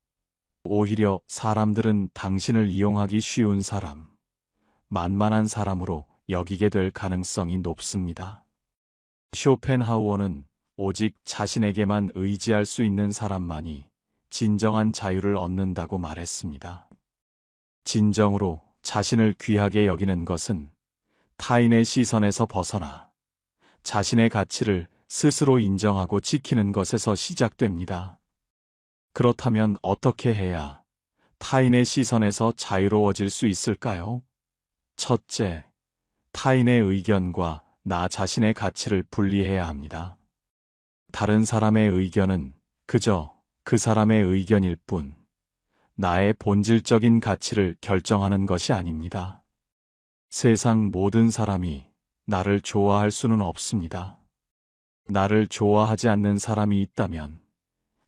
오히려 사람들은 당신을 이용하기 쉬운 사람, 만만한 사람으로 여기게 될 가능성이 높습니다. 쇼펜하우어는 오직 자신에게만 의지할 수 있는 사람만이 진정한 자유를 얻는다고 말했습니다. 진정으로 자신을 귀하게 여기는 것은 타인의 시선에서 벗어나 자신의 가치를 스스로 인정하고 지키는 것에서 시작됩니다. 그렇다면 어떻게 해야 타인의 시선에서 자유로워질 수 있을까요? 첫째, 타인의 의견과 나 자신의 가치를 분리해야 합니다. 다른 사람의 의견은 그저 그 사람의 의견일 뿐, 나의 본질적인 가치를 결정하는 것이 아닙니다. 세상 모든 사람이 나를 좋아할 수는 없습니다. 나를 좋아하지 않는 사람이 있다면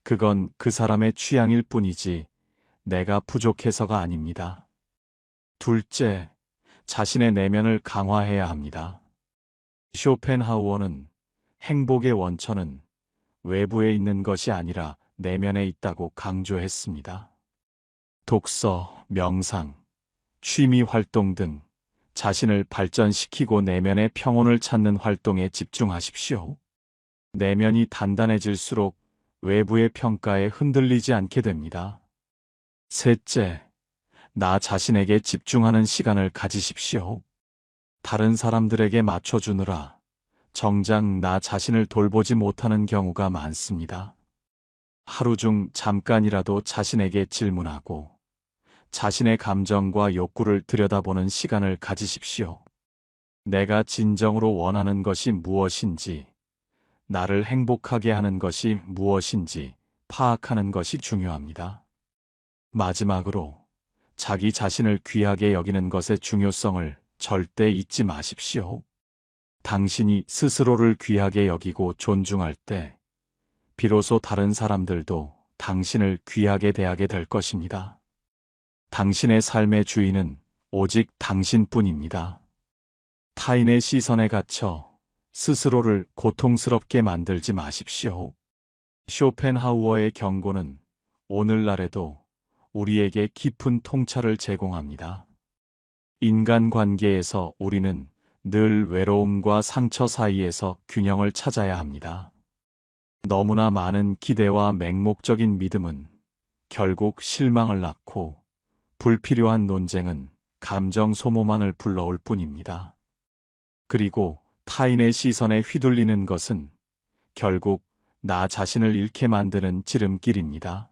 그건 그 사람의 취향일 뿐이지 내가 부족해서가 아닙니다. 둘째, 자신의 내면을 강화해야 합니다. 쇼펜하우어는 행복의 원천은 외부에 있는 것이 아니라 내면에 있다고 강조했습니다. 독서, 명상, 취미 활동 등 자신을 발전시키고 내면의 평온을 찾는 활동에 집중하십시오. 내면이 단단해질수록 외부의 평가에 흔들리지 않게 됩니다. 셋째, 나 자신에게 집중하는 시간을 가지십시오. 다른 사람들에게 맞춰주느라 정작 나 자신을 돌보지 못하는 경우가 많습니다. 하루 중 잠깐이라도 자신에게 질문하고 자신의 감정과 욕구를 들여다보는 시간을 가지십시오. 내가 진정으로 원하는 것이 무엇인지, 나를 행복하게 하는 것이 무엇인지 파악하는 것이 중요합니다. 마지막으로 자기 자신을 귀하게 여기는 것의 중요성을 절대 잊지 마십시오. 당신이 스스로를 귀하게 여기고 존중할 때 비로소 다른 사람들도 당신을 귀하게 대하게 될 것입니다. 당신의 삶의 주인은 오직 당신뿐입니다. 타인의 시선에 갇혀 스스로를 고통스럽게 만들지 마십시오. 쇼펜하우어의 경고는 오늘날에도 우리에게 깊은 통찰을 제공합니다. 인간관계에서 우리는 늘 외로움과 상처 사이에서 균형을 찾아야 합니다. 너무나 많은 기대와 맹목적인 믿음은 결국 실망을 낳고, 불필요한 논쟁은 감정 소모만을 불러올 뿐입니다. 그리고 타인의 시선에 휘둘리는 것은 결국 나 자신을 잃게 만드는 지름길입니다.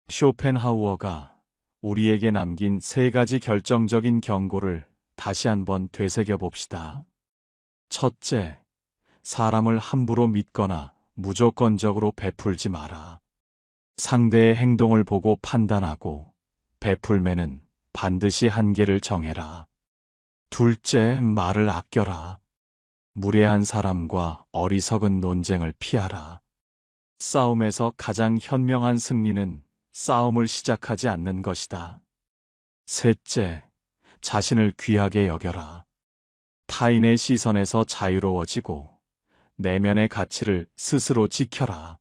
쇼펜하우어가 우리에게 남긴 3가지 결정적인 경고를 다시 한번 되새겨 봅시다. 첫째, 사람을 함부로 믿거나 무조건적으로 베풀지 마라. 상대의 행동을 보고 판단하고 베풀매는 반드시 한계를 정해라. 둘째, 말을 아껴라. 무례한 사람과 어리석은 논쟁을 피하라. 싸움에서 가장 현명한 승리는 싸움을 시작하지 않는 것이다. 셋째, 자신을 귀하게 여겨라. 타인의 시선에서 자유로워지고 내면의 가치를 스스로 지켜라.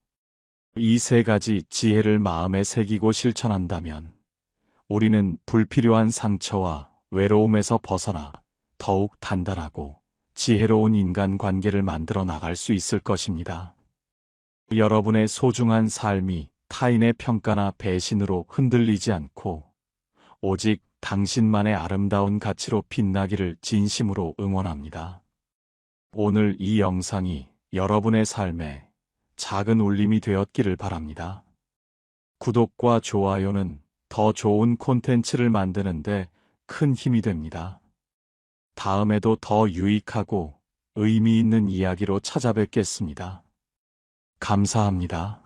이 3가지 지혜를 마음에 새기고 실천한다면 우리는 불필요한 상처와 외로움에서 벗어나 더욱 단단하고 지혜로운 인간관계를 만들어 나갈 수 있을 것입니다. 여러분의 소중한 삶이 타인의 평가나 배신으로 흔들리지 않고 오직 당신만의 아름다운 가치로 빛나기를 진심으로 응원합니다. 오늘 이 영상이 여러분의 삶에 작은 울림이 되었기를 바랍니다. 구독과 좋아요는 더 좋은 콘텐츠를 만드는데 큰 힘이 됩니다. 다음에도 더 유익하고 의미 있는 이야기로 찾아뵙겠습니다. 감사합니다.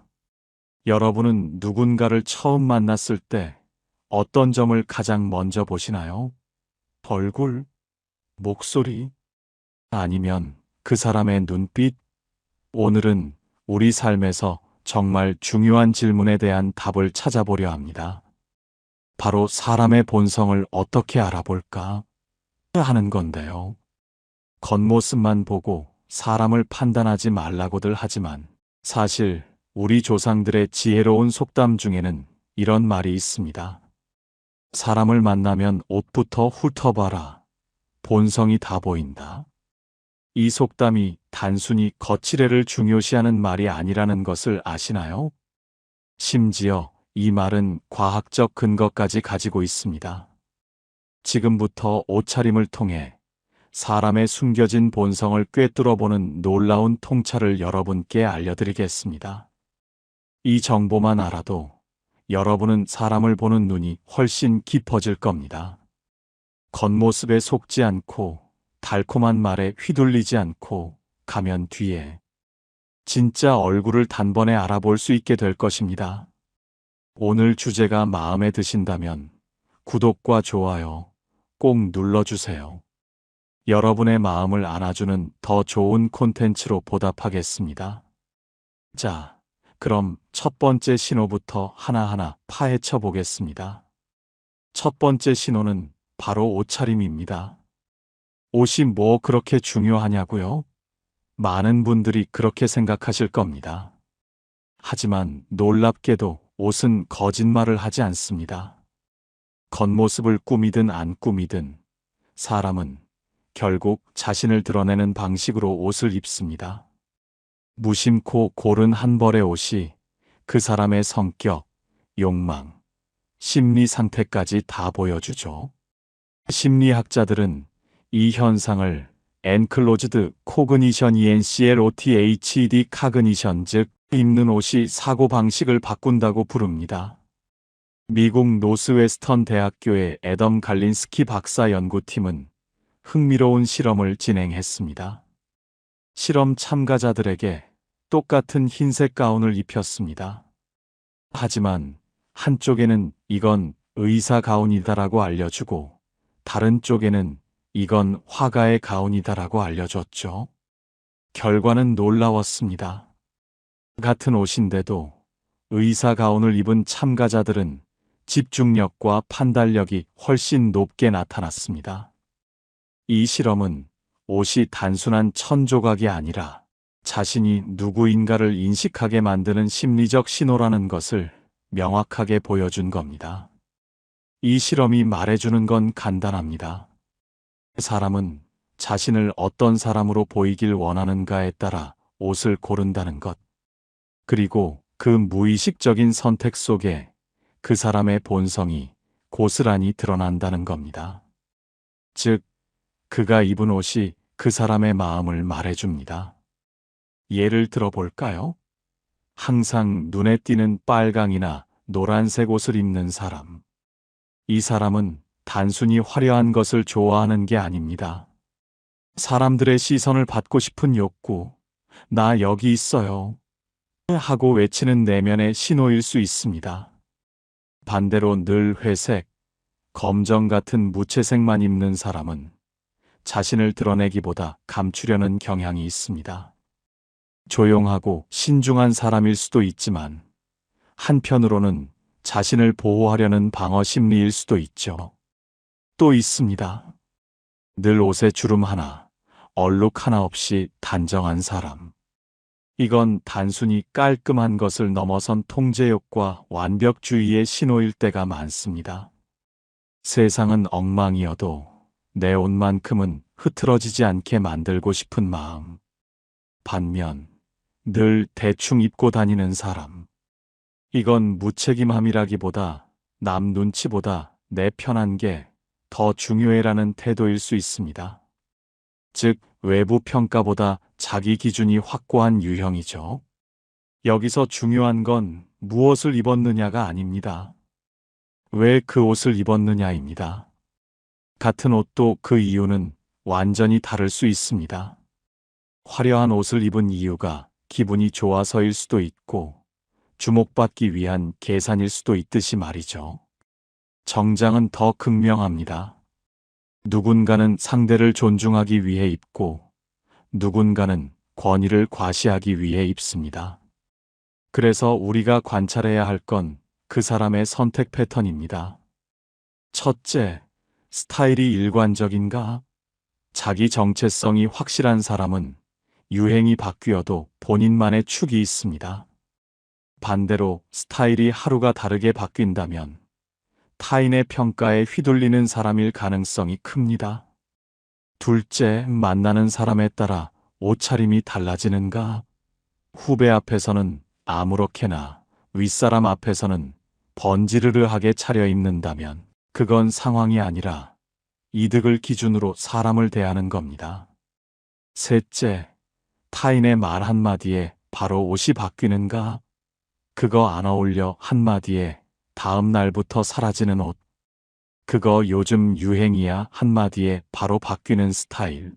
여러분은 누군가를 처음 만났을 때 어떤 점을 가장 먼저 보시나요? 얼굴, 목소리, 아니면 그 사람의 눈빛? 오늘은 우리 삶에서 정말 중요한 질문에 대한 답을 찾아보려 합니다. 바로 사람의 본성을 어떻게 알아볼까 하는 건데요. 겉모습만 보고 사람을 판단하지 말라고들 하지만 사실 우리 조상들의 지혜로운 속담 중에는 이런 말이 있습니다. 사람을 만나면 옷부터 훑어봐라. 본성이 다 보인다. 이 속담이 단순히 거칠애를 중요시하는 말이 아니라는 것을 아시나요? 심지어 이 말은 과학적 근거까지 가지고 있습니다. 지금부터 옷차림을 통해 사람의 숨겨진 본성을 꿰뚫어보는 놀라운 통찰을 여러분께 알려드리겠습니다. 이 정보만 알아도 여러분은 사람을 보는 눈이 훨씬 깊어질 겁니다. 겉모습에 속지 않고 달콤한 말에 휘둘리지 않고 가면 뒤에 진짜 얼굴을 단번에 알아볼 수 있게 될 것입니다. 오늘 주제가 마음에 드신다면 구독과 좋아요 꼭 눌러주세요. 여러분의 마음을 안아주는 더 좋은 콘텐츠로 보답하겠습니다. 자, 그럼 첫 번째 신호부터 하나하나 파헤쳐 보겠습니다. 첫 번째 신호는 바로 옷차림입니다. 옷이 뭐 그렇게 중요하냐고요? 많은 분들이 그렇게 생각하실 겁니다. 하지만 놀랍게도 옷은 거짓말을 하지 않습니다. 겉모습을 꾸미든 안 꾸미든 사람은 결국 자신을 드러내는 방식으로 옷을 입습니다. 무심코 고른 한 벌의 옷이 그 사람의 성격, 욕망, 심리 상태까지 다 보여주죠. 심리학자들은 이 현상을 Enclosed Cognition ENCLOTHED Cognition, 즉 입는 옷이 사고방식을 바꾼다고 부릅니다. 미국 노스웨스턴 대학교의 애덤 갈린스키 박사 연구팀은 흥미로운 실험을 진행했습니다. 실험 참가자들에게 똑같은 흰색 가운을 입혔습니다. 하지만 한쪽에는 이건 의사 가운이다라고 알려주고 다른 쪽에는 이건 화가의 가운이다라고 알려줬죠. 결과는 놀라웠습니다. 같은 옷인데도 의사 가운을 입은 참가자들은 집중력과 판단력이 훨씬 높게 나타났습니다. 이 실험은 옷이 단순한 천조각이 아니라 자신이 누구인가를 인식하게 만드는 심리적 신호라는 것을 명확하게 보여준 겁니다. 이 실험이 말해주는 건 간단합니다. 사람은 자신을 어떤 사람으로 보이길 원하는가에 따라 옷을 고른다는 것. 그리고 그 무의식적인 선택 속에 그 사람의 본성이 고스란히 드러난다는 겁니다. 즉, 그가 입은 옷이 그 사람의 마음을 말해줍니다. 예를 들어 볼까요? 항상 눈에 띄는 빨강이나 노란색 옷을 입는 사람. 이 사람은 단순히 화려한 것을 좋아하는 게 아닙니다. 사람들의 시선을 받고 싶은 욕구, 나 여기 있어요. 하고 외치는 내면의 신호일 수 있습니다. 반대로 늘 회색, 검정 같은 무채색만 입는 사람은 자신을 드러내기보다 감추려는 경향이 있습니다. 조용하고 신중한 사람일 수도 있지만 한편으로는 자신을 보호하려는 방어 심리일 수도 있죠. 또 있습니다. 늘 옷에 주름 하나, 얼룩 하나 없이 단정한 사람. 이건 단순히 깔끔한 것을 넘어선 통제욕과 완벽주의의 신호일 때가 많습니다. 세상은 엉망이어도 내 옷만큼은 흐트러지지 않게 만들고 싶은 마음. 반면 늘 대충 입고 다니는 사람. 이건 무책임함이라기보다 남 눈치보다 내 편한 게 더 중요해라는 태도일 수 있습니다. 즉, 외부 평가보다 자기 기준이 확고한 유형이죠. 여기서 중요한 건 무엇을 입었느냐가 아닙니다. 왜 그 옷을 입었느냐입니다. 같은 옷도 그 이유는 완전히 다를 수 있습니다. 화려한 옷을 입은 이유가 기분이 좋아서일 수도 있고 주목받기 위한 계산일 수도 있듯이 말이죠. 정장은 더 극명합니다. 누군가는 상대를 존중하기 위해 입고 누군가는 권위를 과시하기 위해 입습니다. 그래서 우리가 관찰해야 할 건 그 사람의 선택 패턴입니다. 첫째, 스타일이 일관적인가? 자기 정체성이 확실한 사람은 유행이 바뀌어도 본인만의 축이 있습니다. 반대로 스타일이 하루가 다르게 바뀐다면 타인의 평가에 휘둘리는 사람일 가능성이 큽니다. 둘째, 만나는 사람에 따라 옷차림이 달라지는가? 후배 앞에서는 아무렇게나, 윗사람 앞에서는 번지르르하게 차려입는다면 그건 상황이 아니라 이득을 기준으로 사람을 대하는 겁니다. 셋째, 타인의 말 한마디에 바로 옷이 바뀌는가? 그거 안 어울려 한마디에 다음 날부터 사라지는 옷. 그거 요즘 유행이야 한마디에 바로 바뀌는 스타일.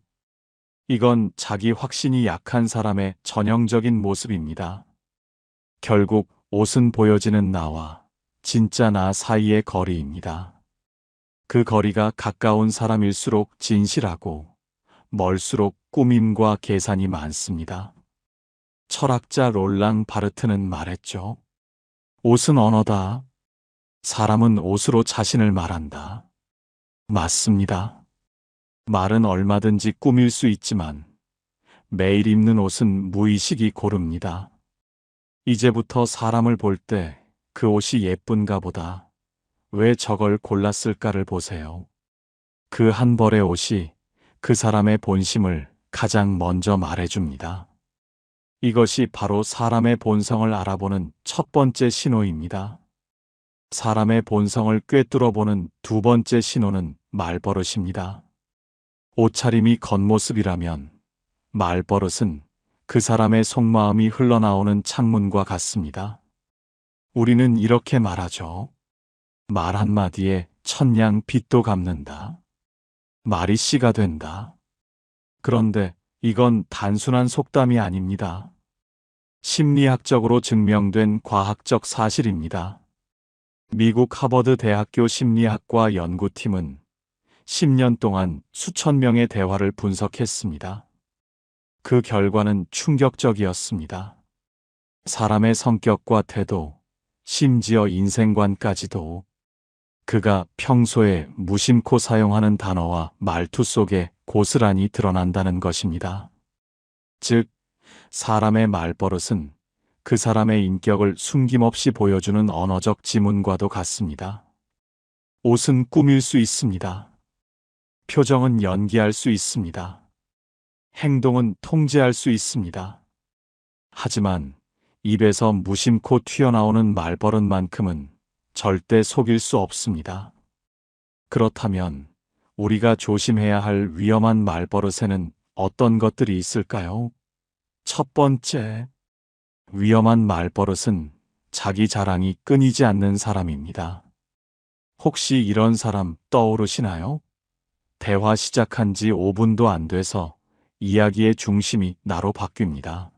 이건 자기 확신이 약한 사람의 전형적인 모습입니다. 결국 옷은 보여지는 나와 진짜 나 사이의 거리입니다. 그 거리가 가까운 사람일수록 진실하고 멀수록 꾸밈과 계산이 많습니다. 철학자 롤랑 바르트는 말했죠. 옷은 언어다. 사람은 옷으로 자신을 말한다. 맞습니다. 말은 얼마든지 꾸밀 수 있지만 매일 입는 옷은 무의식이 고릅니다. 이제부터 사람을 볼 때 그 옷이 예쁜가 보다 왜 저걸 골랐을까를 보세요. 그 한 벌의 옷이 그 사람의 본심을 가장 먼저 말해줍니다. 이것이 바로 사람의 본성을 알아보는 첫 번째 신호입니다. 사람의 본성을 꿰뚫어보는 두 번째 신호는 말버릇입니다. 옷차림이 겉모습이라면 말버릇은 그 사람의 속마음이 흘러나오는 창문과 같습니다. 우리는 이렇게 말하죠. 말 한마디에 천냥 빚도 갚는다. 말이 씨가 된다. 그런데 이건 단순한 속담이 아닙니다. 심리학적으로 증명된 과학적 사실입니다. 미국 하버드 대학교 심리학과 연구팀은 10년 동안 수천 명의 대화를 분석했습니다. 그 결과는 충격적이었습니다. 사람의 성격과 태도, 심지어 인생관까지도 그가 평소에 무심코 사용하는 단어와 말투 속에 고스란히 드러난다는 것입니다. 즉, 사람의 말버릇은 그 사람의 인격을 숨김없이 보여주는 언어적 지문과도 같습니다. 옷은 꾸밀 수 있습니다. 표정은 연기할 수 있습니다. 행동은 통제할 수 있습니다. 하지만 입에서 무심코 튀어나오는 말버릇만큼은 절대 속일 수 없습니다. 그렇다면 우리가 조심해야 할 위험한 말버릇에는 어떤 것들이 있을까요? 첫 번째, 위험한 말버릇은 자기 자랑이 끊이지 않는 사람입니다. 혹시 이런 사람 떠오르시나요? 대화 시작한 지 5분도 안 돼서 이야기의 중심이 나로 바뀝니다.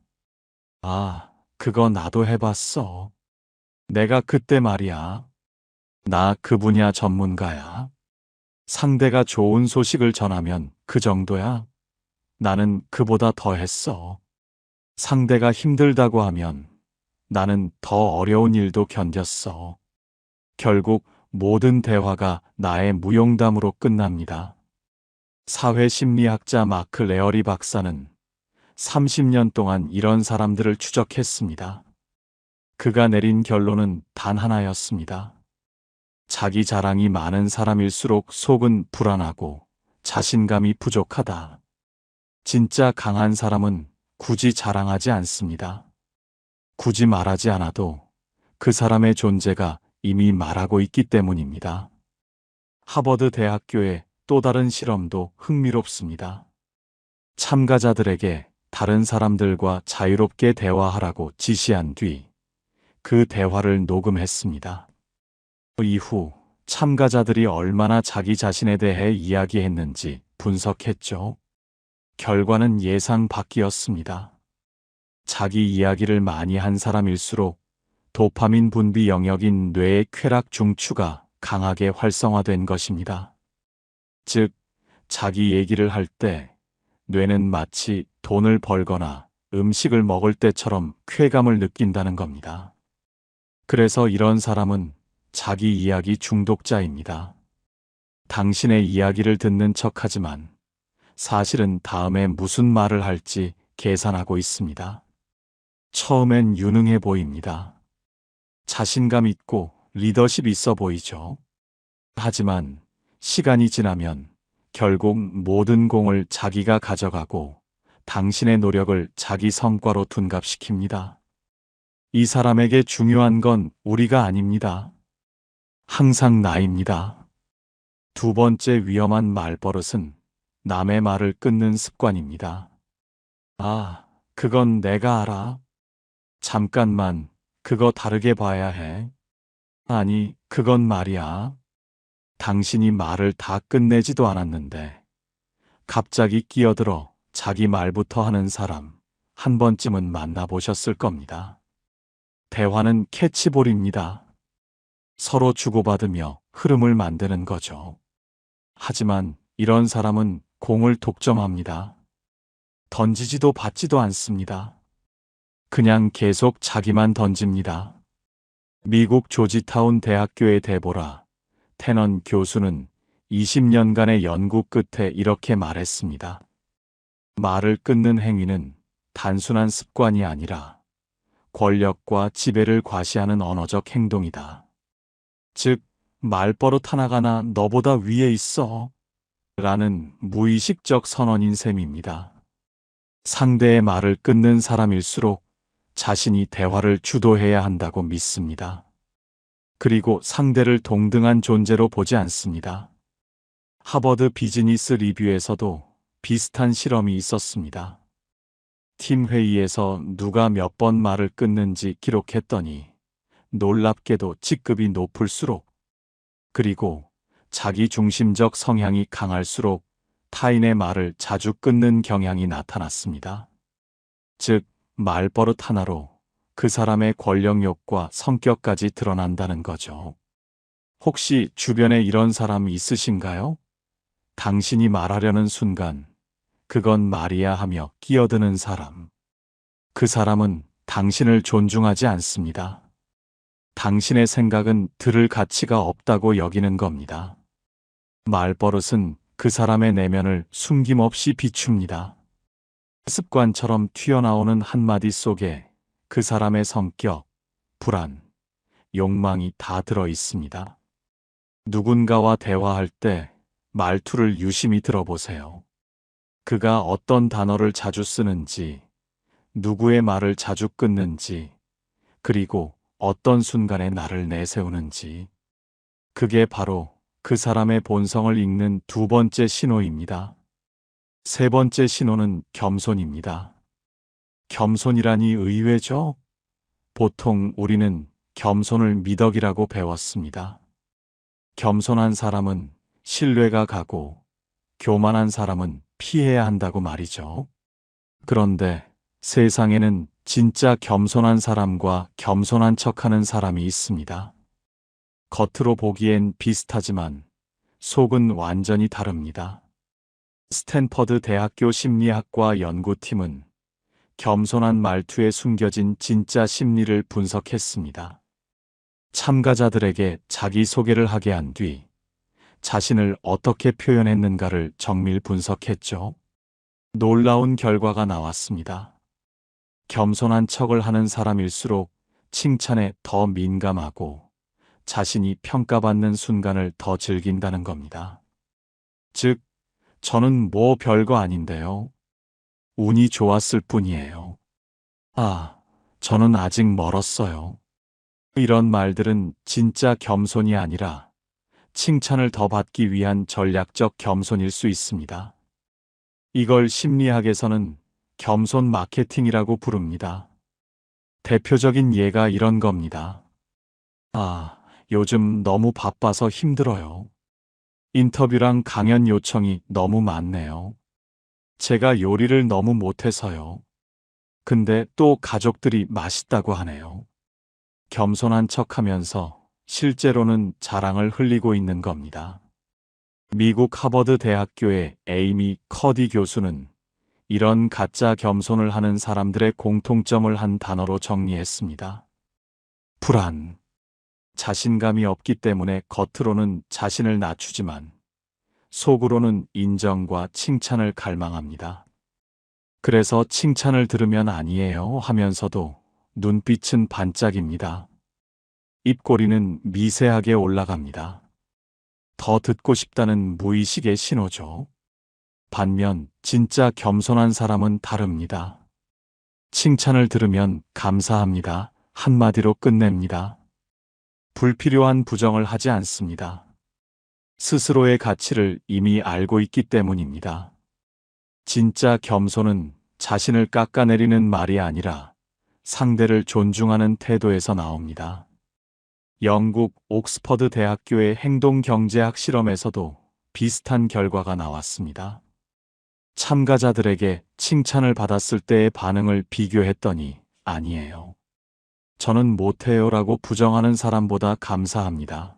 아, 그거 나도 해봤어. 내가 그때 말이야. 나 그 분야 전문가야. 상대가 좋은 소식을 전하면 그 정도야. 나는 그보다 더 했어. 상대가 힘들다고 하면 나는 더 어려운 일도 견뎠어. 결국 모든 대화가 나의 무용담으로 끝납니다. 사회심리학자 마크 레어리 박사는 30년 동안 이런 사람들을 추적했습니다. 그가 내린 결론은 단 하나였습니다. 자기 자랑이 많은 사람일수록 속은 불안하고 자신감이 부족하다. 진짜 강한 사람은 굳이 자랑하지 않습니다. 굳이 말하지 않아도 그 사람의 존재가 이미 말하고 있기 때문입니다. 하버드 대학교의 또 다른 실험도 흥미롭습니다. 참가자들에게 다른 사람들과 자유롭게 대화하라고 지시한 뒤 그 대화를 녹음했습니다. 이후 참가자들이 얼마나 자기 자신에 대해 이야기했는지 분석했죠. 결과는 예상 밖이었습니다. 자기 이야기를 많이 한 사람일수록 도파민 분비 영역인 뇌의 쾌락 중추가 강하게 활성화된 것입니다. 즉, 자기 얘기를 할 때 뇌는 마치 돈을 벌거나 음식을 먹을 때처럼 쾌감을 느낀다는 겁니다. 그래서 이런 사람은 자기 이야기 중독자입니다. 당신의 이야기를 듣는 척하지만 사실은 다음에 무슨 말을 할지 계산하고 있습니다. 처음엔 유능해 보입니다. 자신감 있고 리더십 있어 보이죠. 하지만 시간이 지나면 결국 모든 공을 자기가 가져가고 당신의 노력을 자기 성과로 둔갑시킵니다. 이 사람에게 중요한 건 우리가 아닙니다. 항상 나입니다. 두 번째 위험한 말버릇은 남의 말을 끊는 습관입니다. 아, 그건 내가 알아. 잠깐만, 그거 다르게 봐야 해. 아니, 그건 말이야. 당신이 말을 다 끝내지도 않았는데 갑자기 끼어들어 자기 말부터 하는 사람 한 번쯤은 만나보셨을 겁니다. 대화는 캐치볼입니다. 서로 주고받으며 흐름을 만드는 거죠. 하지만 이런 사람은 공을 독점합니다. 던지지도 받지도 않습니다. 그냥 계속 자기만 던집니다. 미국 조지타운 대학교의 데보라 테넌 교수는 20년간의 연구 끝에 이렇게 말했습니다. 말을 끊는 행위는 단순한 습관이 아니라 권력과 지배를 과시하는 언어적 행동이다. 즉, 말버릇 하나가 나 너보다 위에 있어 라는 무의식적 선언인 셈입니다. 상대의 말을 끊는 사람일수록 자신이 대화를 주도해야 한다고 믿습니다. 그리고 상대를 동등한 존재로 보지 않습니다. 하버드 비즈니스 리뷰에서도 비슷한 실험이 있었습니다. 팀 회의에서 누가 몇 번 말을 끊는지 기록했더니 놀랍게도 직급이 높을수록 그리고 자기 중심적 성향이 강할수록 타인의 말을 자주 끊는 경향이 나타났습니다. 즉, 말버릇 하나로 그 사람의 권력욕과 성격까지 드러난다는 거죠. 혹시 주변에 이런 사람 있으신가요? 당신이 말하려는 순간, 그건 말이야 하며 끼어드는 사람. 그 사람은 당신을 존중하지 않습니다. 당신의 생각은 들을 가치가 없다고 여기는 겁니다. 말버릇은 그 사람의 내면을 숨김없이 비춥니다. 습관처럼 튀어나오는 한마디 속에 그 사람의 성격, 불안, 욕망이 다 들어 있습니다. 누군가와 대화할 때 말투를 유심히 들어보세요. 그가 어떤 단어를 자주 쓰는지, 누구의 말을 자주 끊는지, 그리고 어떤 순간에 나를 내세우는지. 그게 바로 그 사람의 본성을 읽는 두 번째 신호입니다. 세 번째 신호는 겸손입니다. 겸손이라니 의외죠? 보통 우리는 겸손을 미덕이라고 배웠습니다. 겸손한 사람은 신뢰가 가고 교만한 사람은 피해야 한다고 말이죠. 그런데 세상에는 진짜 겸손한 사람과 겸손한 척하는 사람이 있습니다. 겉으로 보기엔 비슷하지만 속은 완전히 다릅니다. 스탠퍼드 대학교 심리학과 연구팀은 겸손한 말투에 숨겨진 진짜 심리를 분석했습니다. 참가자들에게 자기소개를 하게 한 뒤 자신을 어떻게 표현했는가를 정밀 분석했죠. 놀라운 결과가 나왔습니다. 겸손한 척을 하는 사람일수록 칭찬에 더 민감하고 자신이 평가받는 순간을 더 즐긴다는 겁니다. 즉, 저는 뭐 별거 아닌데요. 운이 좋았을 뿐이에요. 아, 저는 아직 멀었어요. 이런 말들은 진짜 겸손이 아니라 칭찬을 더 받기 위한 전략적 겸손일 수 있습니다. 이걸 심리학에서는 겸손 마케팅이라고 부릅니다. 대표적인 예가 이런 겁니다. 아, 요즘 너무 바빠서 힘들어요. 인터뷰랑 강연 요청이 너무 많네요. 제가 요리를 너무 못해서요. 근데 또 가족들이 맛있다고 하네요. 겸손한 척하면서 실제로는 자랑을 흘리고 있는 겁니다. 미국 하버드 대학교의 에이미 커디 교수는 이런 가짜 겸손을 하는 사람들의 공통점을 한 단어로 정리했습니다. 불안. 자신감이 없기 때문에 겉으로는 자신을 낮추지만 속으로는 인정과 칭찬을 갈망합니다. 그래서 칭찬을 들으면 아니에요 하면서도 눈빛은 반짝입니다. 입꼬리는 미세하게 올라갑니다. 더 듣고 싶다는 무의식의 신호죠. 반면 진짜 겸손한 사람은 다릅니다. 칭찬을 들으면 감사합니다. 한마디로 끝냅니다. 불필요한 부정을 하지 않습니다. 스스로의 가치를 이미 알고 있기 때문입니다. 진짜 겸손은 자신을 깎아내리는 말이 아니라 상대를 존중하는 태도에서 나옵니다. 영국 옥스퍼드 대학교의 행동경제학 실험에서도 비슷한 결과가 나왔습니다. 참가자들에게 칭찬을 받았을 때의 반응을 비교했더니 아니에요. 저는 못해요라고 부정하는 사람보다 감사합니다.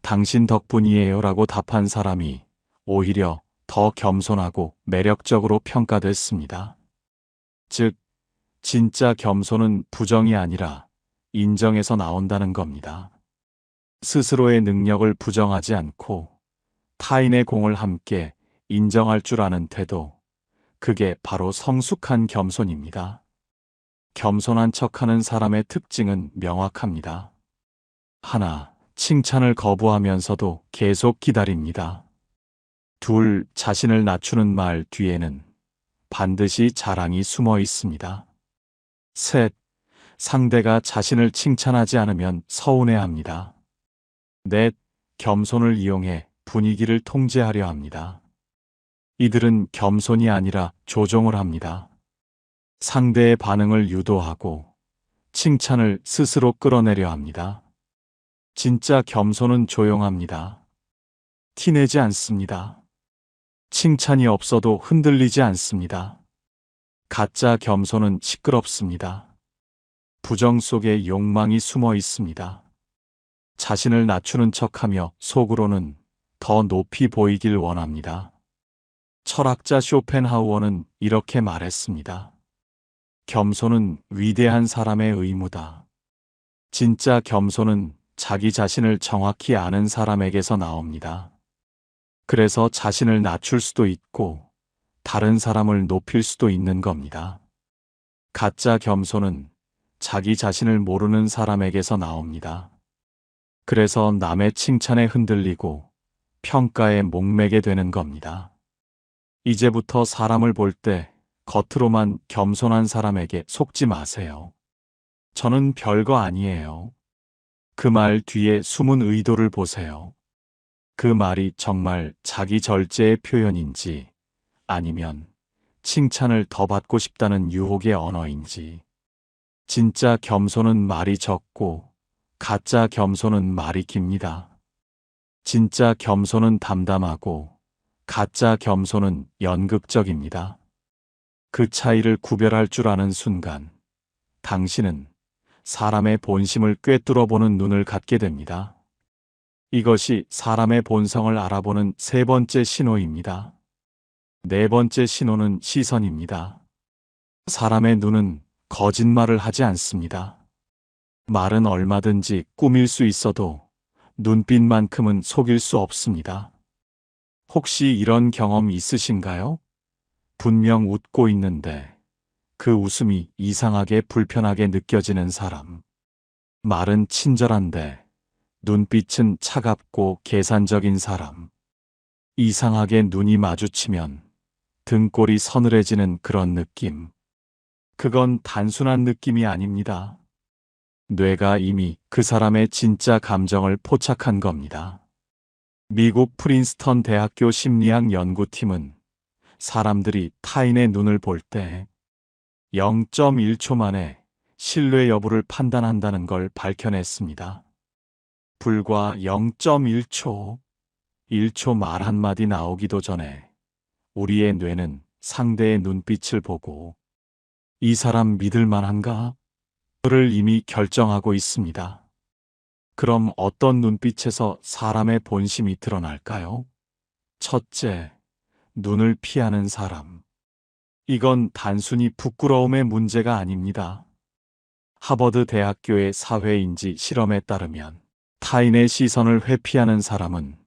당신 덕분이에요라고 답한 사람이 오히려 더 겸손하고 매력적으로 평가됐습니다. 즉, 진짜 겸손은 부정이 아니라 인정에서 나온다는 겁니다. 스스로의 능력을 부정하지 않고 타인의 공을 함께 인정할 줄 아는 태도, 그게 바로 성숙한 겸손입니다. 겸손한 척하는 사람의 특징은 명확합니다. 하나, 칭찬을 거부하면서도 계속 기다립니다. 둘, 자신을 낮추는 말 뒤에는 반드시 자랑이 숨어 있습니다. 셋, 상대가 자신을 칭찬하지 않으면 서운해합니다. 넷, 겸손을 이용해 분위기를 통제하려 합니다. 이들은 겸손이 아니라 조종을 합니다. 상대의 반응을 유도하고 칭찬을 스스로 끌어내려 합니다. 진짜 겸손은 조용합니다. 티내지 않습니다. 칭찬이 없어도 흔들리지 않습니다. 가짜 겸손은 시끄럽습니다. 부정 속에 욕망이 숨어 있습니다. 자신을 낮추는 척하며 속으로는 더 높이 보이길 원합니다. 철학자 쇼펜하우어는 이렇게 말했습니다. 겸손은 위대한 사람의 의무다. 진짜 겸손은 자기 자신을 정확히 아는 사람에게서 나옵니다. 그래서 자신을 낮출 수도 있고 다른 사람을 높일 수도 있는 겁니다. 가짜 겸손은 자기 자신을 모르는 사람에게서 나옵니다. 그래서 남의 칭찬에 흔들리고 평가에 목매게 되는 겁니다. 이제부터 사람을 볼 때 겉으로만 겸손한 사람에게 속지 마세요. 저는 별거 아니에요. 그 말 뒤에 숨은 의도를 보세요. 그 말이 정말 자기 절제의 표현인지 아니면 칭찬을 더 받고 싶다는 유혹의 언어인지. 진짜 겸손은 말이 적고 가짜 겸손은 말이 깁니다. 진짜 겸손은 담담하고 가짜 겸손은 연극적입니다. 그 차이를 구별할 줄 아는 순간 당신은 사람의 본심을 꿰뚫어 보는 눈을 갖게 됩니다. 이것이 사람의 본성을 알아보는 세 번째 신호입니다. 네 번째 신호는 시선입니다. 사람의 눈은 거짓말을 하지 않습니다. 말은 얼마든지 꾸밀 수 있어도 눈빛만큼은 속일 수 없습니다. 혹시 이런 경험 있으신가요? 분명 웃고 있는데 그 웃음이 이상하게 불편하게 느껴지는 사람. 말은 친절한데 눈빛은 차갑고 계산적인 사람. 이상하게 눈이 마주치면 등골이 서늘해지는 그런 느낌. 그건 단순한 느낌이 아닙니다. 뇌가 이미 그 사람의 진짜 감정을 포착한 겁니다. 미국 프린스턴 대학교 심리학 연구팀은 사람들이 타인의 눈을 볼 때 0.1초 만에 신뢰 여부를 판단한다는 걸 밝혀냈습니다. 불과 0.1초, 1초 말 한마디 나오기도 전에 우리의 뇌는 상대의 눈빛을 보고 이 사람 믿을 만한가? 를 이미 결정하고 있습니다. 그럼 어떤 눈빛에서 사람의 본심이 드러날까요? 첫째, 눈을 피하는 사람. 이건 단순히 부끄러움의 문제가 아닙니다. 하버드 대학교의 사회인지 실험에 따르면 타인의 시선을 회피하는 사람은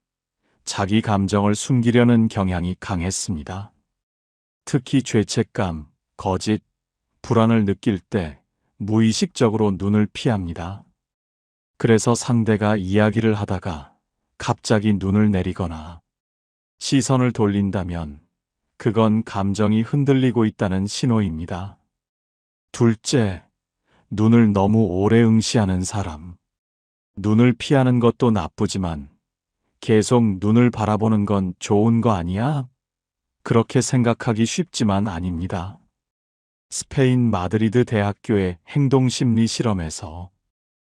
자기 감정을 숨기려는 경향이 강했습니다. 특히 죄책감, 거짓, 불안을 느낄 때 무의식적으로 눈을 피합니다. 그래서 상대가 이야기를 하다가 갑자기 눈을 내리거나 시선을 돌린다면 그건 감정이 흔들리고 있다는 신호입니다. 둘째, 눈을 너무 오래 응시하는 사람. 눈을 피하는 것도 나쁘지만 계속 눈을 바라보는 건 좋은 거 아니야? 그렇게 생각하기 쉽지만 아닙니다. 스페인 마드리드 대학교의 행동심리 실험에서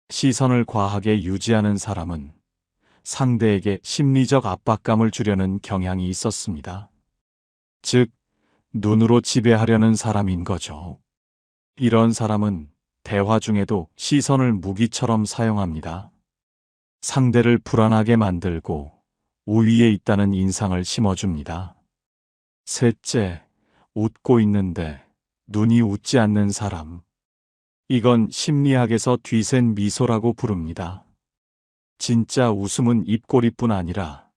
시선을 과하게 유지하는 사람은 상대에게 심리적 압박감을 주려는 경향이 있었습니다. 즉, 눈으로 지배하려는 사람인 거죠. 이런 사람은 대화 중에도 시선을 무기처럼 사용합니다. 상대를 불안하게 만들고 우위에 있다는 인상을 심어줍니다. 셋째, 웃고 있는데 눈이 웃지 않는 사람. 이건 심리학에서 뒤센 미소라고 부릅니다. 진짜 웃음은 입꼬리뿐 아니라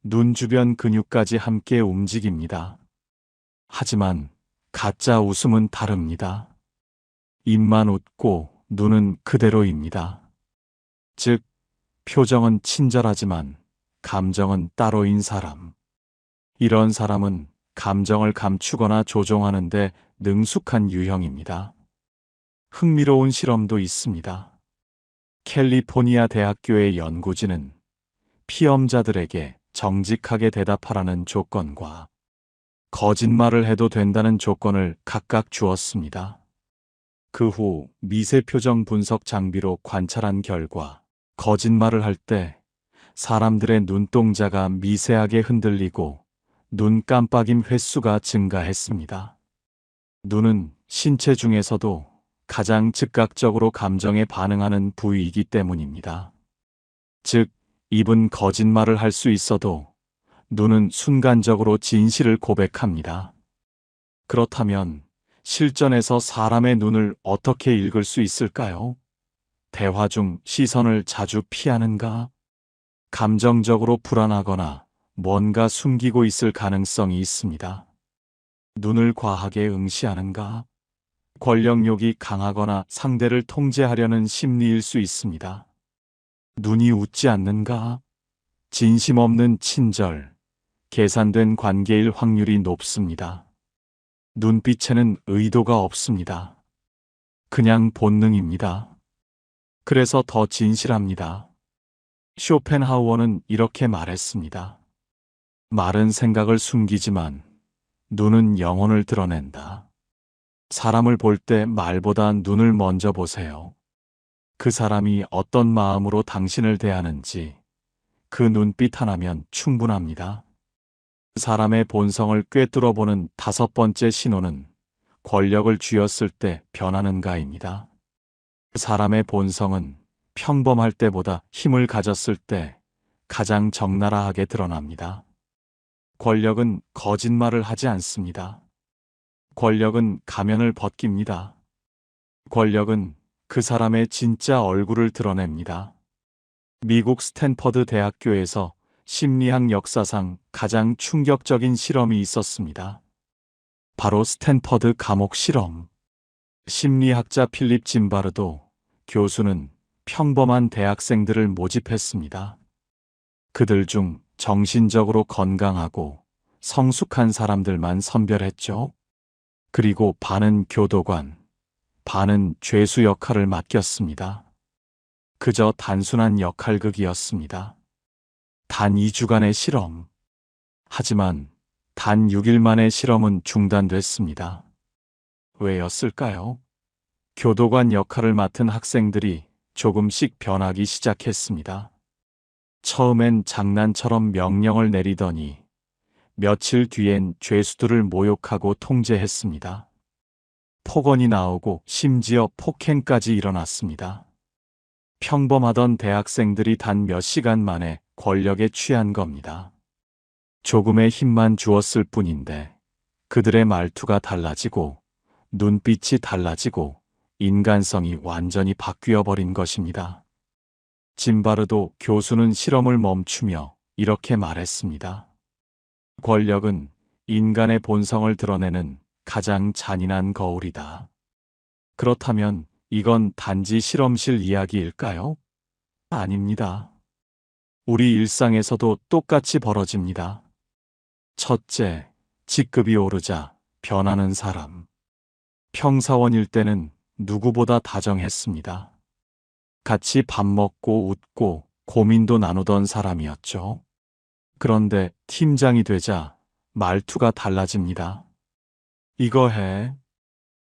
눈 주변 근육까지 함께 움직입니다. 하지만 가짜 웃음은 다릅니다. 입만 웃고 눈은 그대로입니다. 즉, 표정은 친절하지만 감정은 따로인 사람. 이런 사람은 감정을 감추거나 조종하는데 능숙한 유형입니다. 흥미로운 실험도 있습니다. 캘리포니아 대학교의 연구진은 피험자들에게 정직하게 대답하라는 조건과 거짓말을 해도 된다는 조건을 각각 주었습니다. 그 후 미세 표정 분석 장비로 관찰한 결과 거짓말을 할 때 사람들의 눈동자가 미세하게 흔들리고 눈 깜빡임 횟수가 증가했습니다. 눈은 신체 중에서도 가장 즉각적으로 감정에 반응하는 부위이기 때문입니다. 즉, 입은 거짓말을 할 수 있어도 눈은 순간적으로 진실을 고백합니다. 그렇다면 실전에서 사람의 눈을 어떻게 읽을 수 있을까요? 대화 중 시선을 자주 피하는가? 감정적으로 불안하거나 뭔가 숨기고 있을 가능성이 있습니다. 눈을 과하게 응시하는가? 권력욕이 강하거나 상대를 통제하려는 심리일 수 있습니다. 눈이 웃지 않는가? 진심 없는 친절, 계산된 관계일 확률이 높습니다. 눈빛에는 의도가 없습니다. 그냥 본능입니다. 그래서 더 진실합니다. 쇼펜하우어는 이렇게 말했습니다. 말은 생각을 숨기지만 눈은 영혼을 드러낸다. 사람을 볼 때 말보다 눈을 먼저 보세요. 그 사람이 어떤 마음으로 당신을 대하는지 그 눈빛 하나면 충분합니다. 사람의 본성을 꿰뚫어보는 5번째 신호는 권력을 쥐었을 때 변하는가입니다. 사람의 본성은 평범할 때보다 힘을 가졌을 때 가장 적나라하게 드러납니다. 권력은 거짓말을 하지 않습니다. 권력은 가면을 벗깁니다. 권력은 그 사람의 진짜 얼굴을 드러냅니다. 미국 스탠퍼드 대학교에서 심리학 역사상 가장 충격적인 실험이 있었습니다. 바로 스탠퍼드 감옥 실험. 심리학자 필립 짐바르도 교수는 평범한 대학생들을 모집했습니다. 그들 중 정신적으로 건강하고 성숙한 사람들만 선별했죠. 그리고 반은 교도관, 반은 죄수 역할을 맡겼습니다. 그저 단순한 역할극이었습니다. 단 2주간의 실험. 하지만 단 6일 만에 실험은 중단됐습니다. 왜였을까요? 교도관 역할을 맡은 학생들이 조금씩 변하기 시작했습니다. 처음엔 장난처럼 명령을 내리더니 며칠 뒤엔 죄수들을 모욕하고 통제했습니다. 폭언이 나오고 심지어 폭행까지 일어났습니다. 평범하던 대학생들이 단 몇 시간 만에 권력에 취한 겁니다. 조금의 힘만 주었을 뿐인데 그들의 말투가 달라지고 눈빛이 달라지고 인간성이 완전히 바뀌어 버린 것입니다. 짐바르도 교수는 실험을 멈추며 이렇게 말했습니다. 권력은 인간의 본성을 드러내는 가장 잔인한 거울이다. 그렇다면 이건 단지 실험실 이야기일까요? 아닙니다. 우리 일상에서도 똑같이 벌어집니다. 첫째, 직급이 오르자 변하는 사람. 평사원일 때는 누구보다 다정했습니다. 같이 밥 먹고 웃고 고민도 나누던 사람이었죠. 그런데 팀장이 되자 말투가 달라집니다. 이거 해.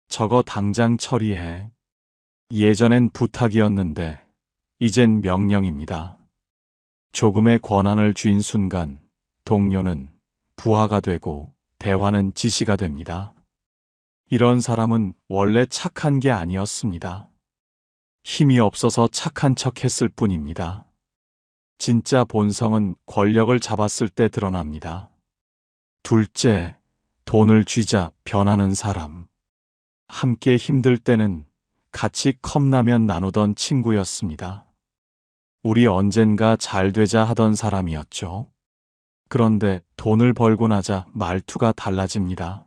저거 당장 처리해. 예전엔 부탁이었는데 이젠 명령입니다. 조금의 권한을 쥔 순간 동료는 부하가 되고 대화는 지시가 됩니다. 이런 사람은 원래 착한 게 아니었습니다. 힘이 없어서 착한 척 했을 뿐입니다. 진짜 본성은 권력을 잡았을 때 드러납니다. 둘째, 돈을 쥐자 변하는 사람. 함께 힘들 때는 같이 컵라면 나누던 친구였습니다. 우리 언젠가 잘 되자 하던 사람이었죠. 그런데 돈을 벌고 나자 말투가 달라집니다.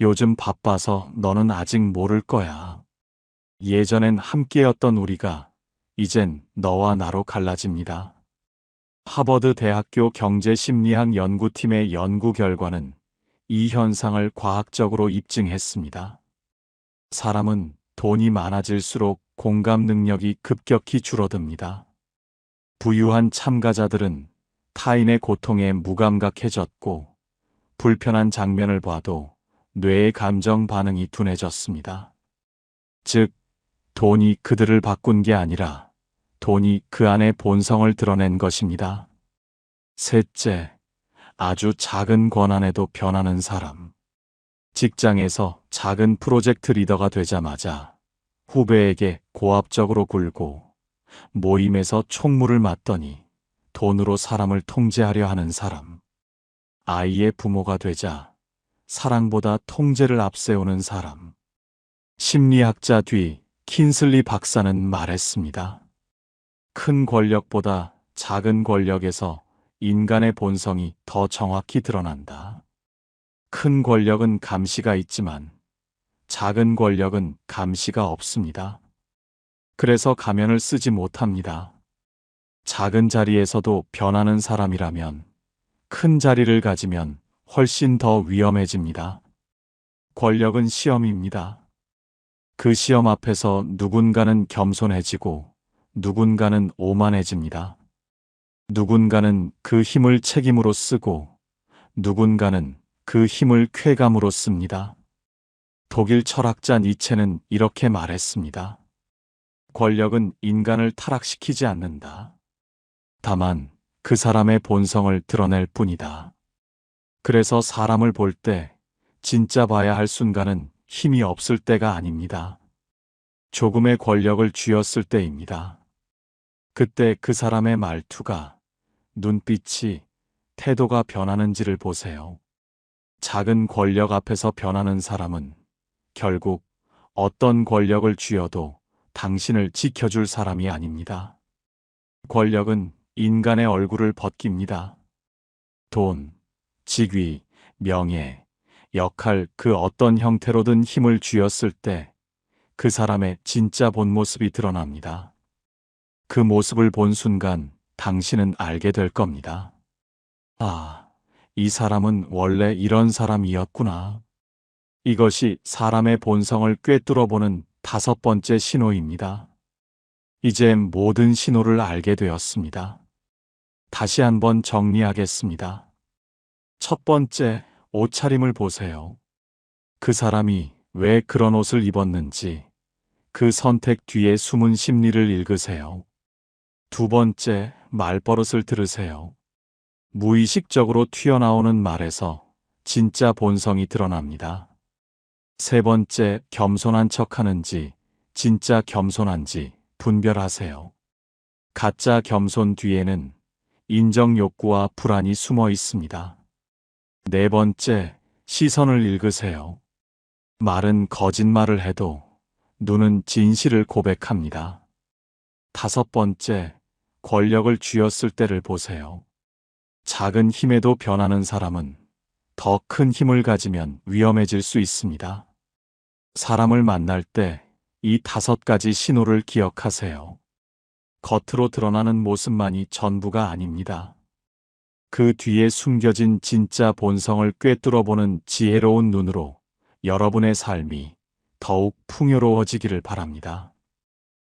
요즘 바빠서 너는 아직 모를 거야. 예전엔 함께였던 우리가 이젠 너와 나로 갈라집니다. 하버드 대학교 경제심리학 연구팀의 연구 결과는 이 현상을 과학적으로 입증했습니다. 사람은 돈이 많아질수록 공감 능력이 급격히 줄어듭니다. 부유한 참가자들은 타인의 고통에 무감각해졌고 불편한 장면을 봐도 뇌의 감정 반응이 둔해졌습니다. 즉, 돈이 그들을 바꾼 게 아니라 돈이 그 안의 본성을 드러낸 것입니다. 셋째, 아주 작은 권한에도 변하는 사람. 직장에서 작은 프로젝트 리더가 되자마자 후배에게 고압적으로 굴고, 모임에서 총무를 맡더니 돈으로 사람을 통제하려 하는 사람. 아이의 부모가 되자 사랑보다 통제를 앞세우는 사람. 심리학자 뒤 킨슬리 박사는 말했습니다. 큰 권력보다 작은 권력에서 인간의 본성이 더 정확히 드러난다. 큰 권력은 감시가 있지만 작은 권력은 감시가 없습니다. 그래서 가면을 쓰지 못합니다. 작은 자리에서도 변하는 사람이라면 큰 자리를 가지면 훨씬 더 위험해집니다. 권력은 시험입니다. 그 시험 앞에서 누군가는 겸손해지고 누군가는 오만해집니다. 누군가는 그 힘을 책임으로 쓰고 누군가는 그 힘을 쾌감으로 씁니다. 독일 철학자 니체는 이렇게 말했습니다. 권력은 인간을 타락시키지 않는다. 다만 그 사람의 본성을 드러낼 뿐이다. 그래서 사람을 볼 때 진짜 봐야 할 순간은 힘이 없을 때가 아닙니다. 조금의 권력을 쥐었을 때입니다. 그때 그 사람의 말투가, 눈빛이, 태도가 변하는지를 보세요. 작은 권력 앞에서 변하는 사람은 결국 어떤 권력을 쥐어도 당신을 지켜줄 사람이 아닙니다. 권력은 인간의 얼굴을 벗깁니다. 돈, 직위, 명예, 역할, 그 어떤 형태로든 힘을 쥐었을 때 그 사람의 진짜 본 모습이 드러납니다. 그 모습을 본 순간 당신은 알게 될 겁니다. 아, 이 사람은 원래 이런 사람이었구나. 이것이 사람의 본성을 꿰뚫어 보는 5번째 신호입니다. 이제 모든 신호를 알게 되었습니다. 다시 한번 정리하겠습니다. 첫 번째, 옷차림을 보세요. 그 사람이 왜 그런 옷을 입었는지, 그 선택 뒤에 숨은 심리를 읽으세요. 두 번째, 말버릇을 들으세요. 무의식적으로 튀어나오는 말에서 진짜 본성이 드러납니다. 세 번째, 겸손한 척하는지 진짜 겸손한지 분별하세요. 가짜 겸손 뒤에는 인정 욕구와 불안이 숨어 있습니다. 네 번째, 시선을 읽으세요. 말은 거짓말을 해도 눈은 진실을 고백합니다. 다섯 번째, 권력을 쥐었을 때를 보세요. 작은 힘에도 변하는 사람은 더 큰 힘을 가지면 위험해질 수 있습니다. 사람을 만날 때 이 5가지 신호를 기억하세요. 겉으로 드러나는 모습만이 전부가 아닙니다. 그 뒤에 숨겨진 진짜 본성을 꿰뚫어 보는 지혜로운 눈으로 여러분의 삶이 더욱 풍요로워지기를 바랍니다.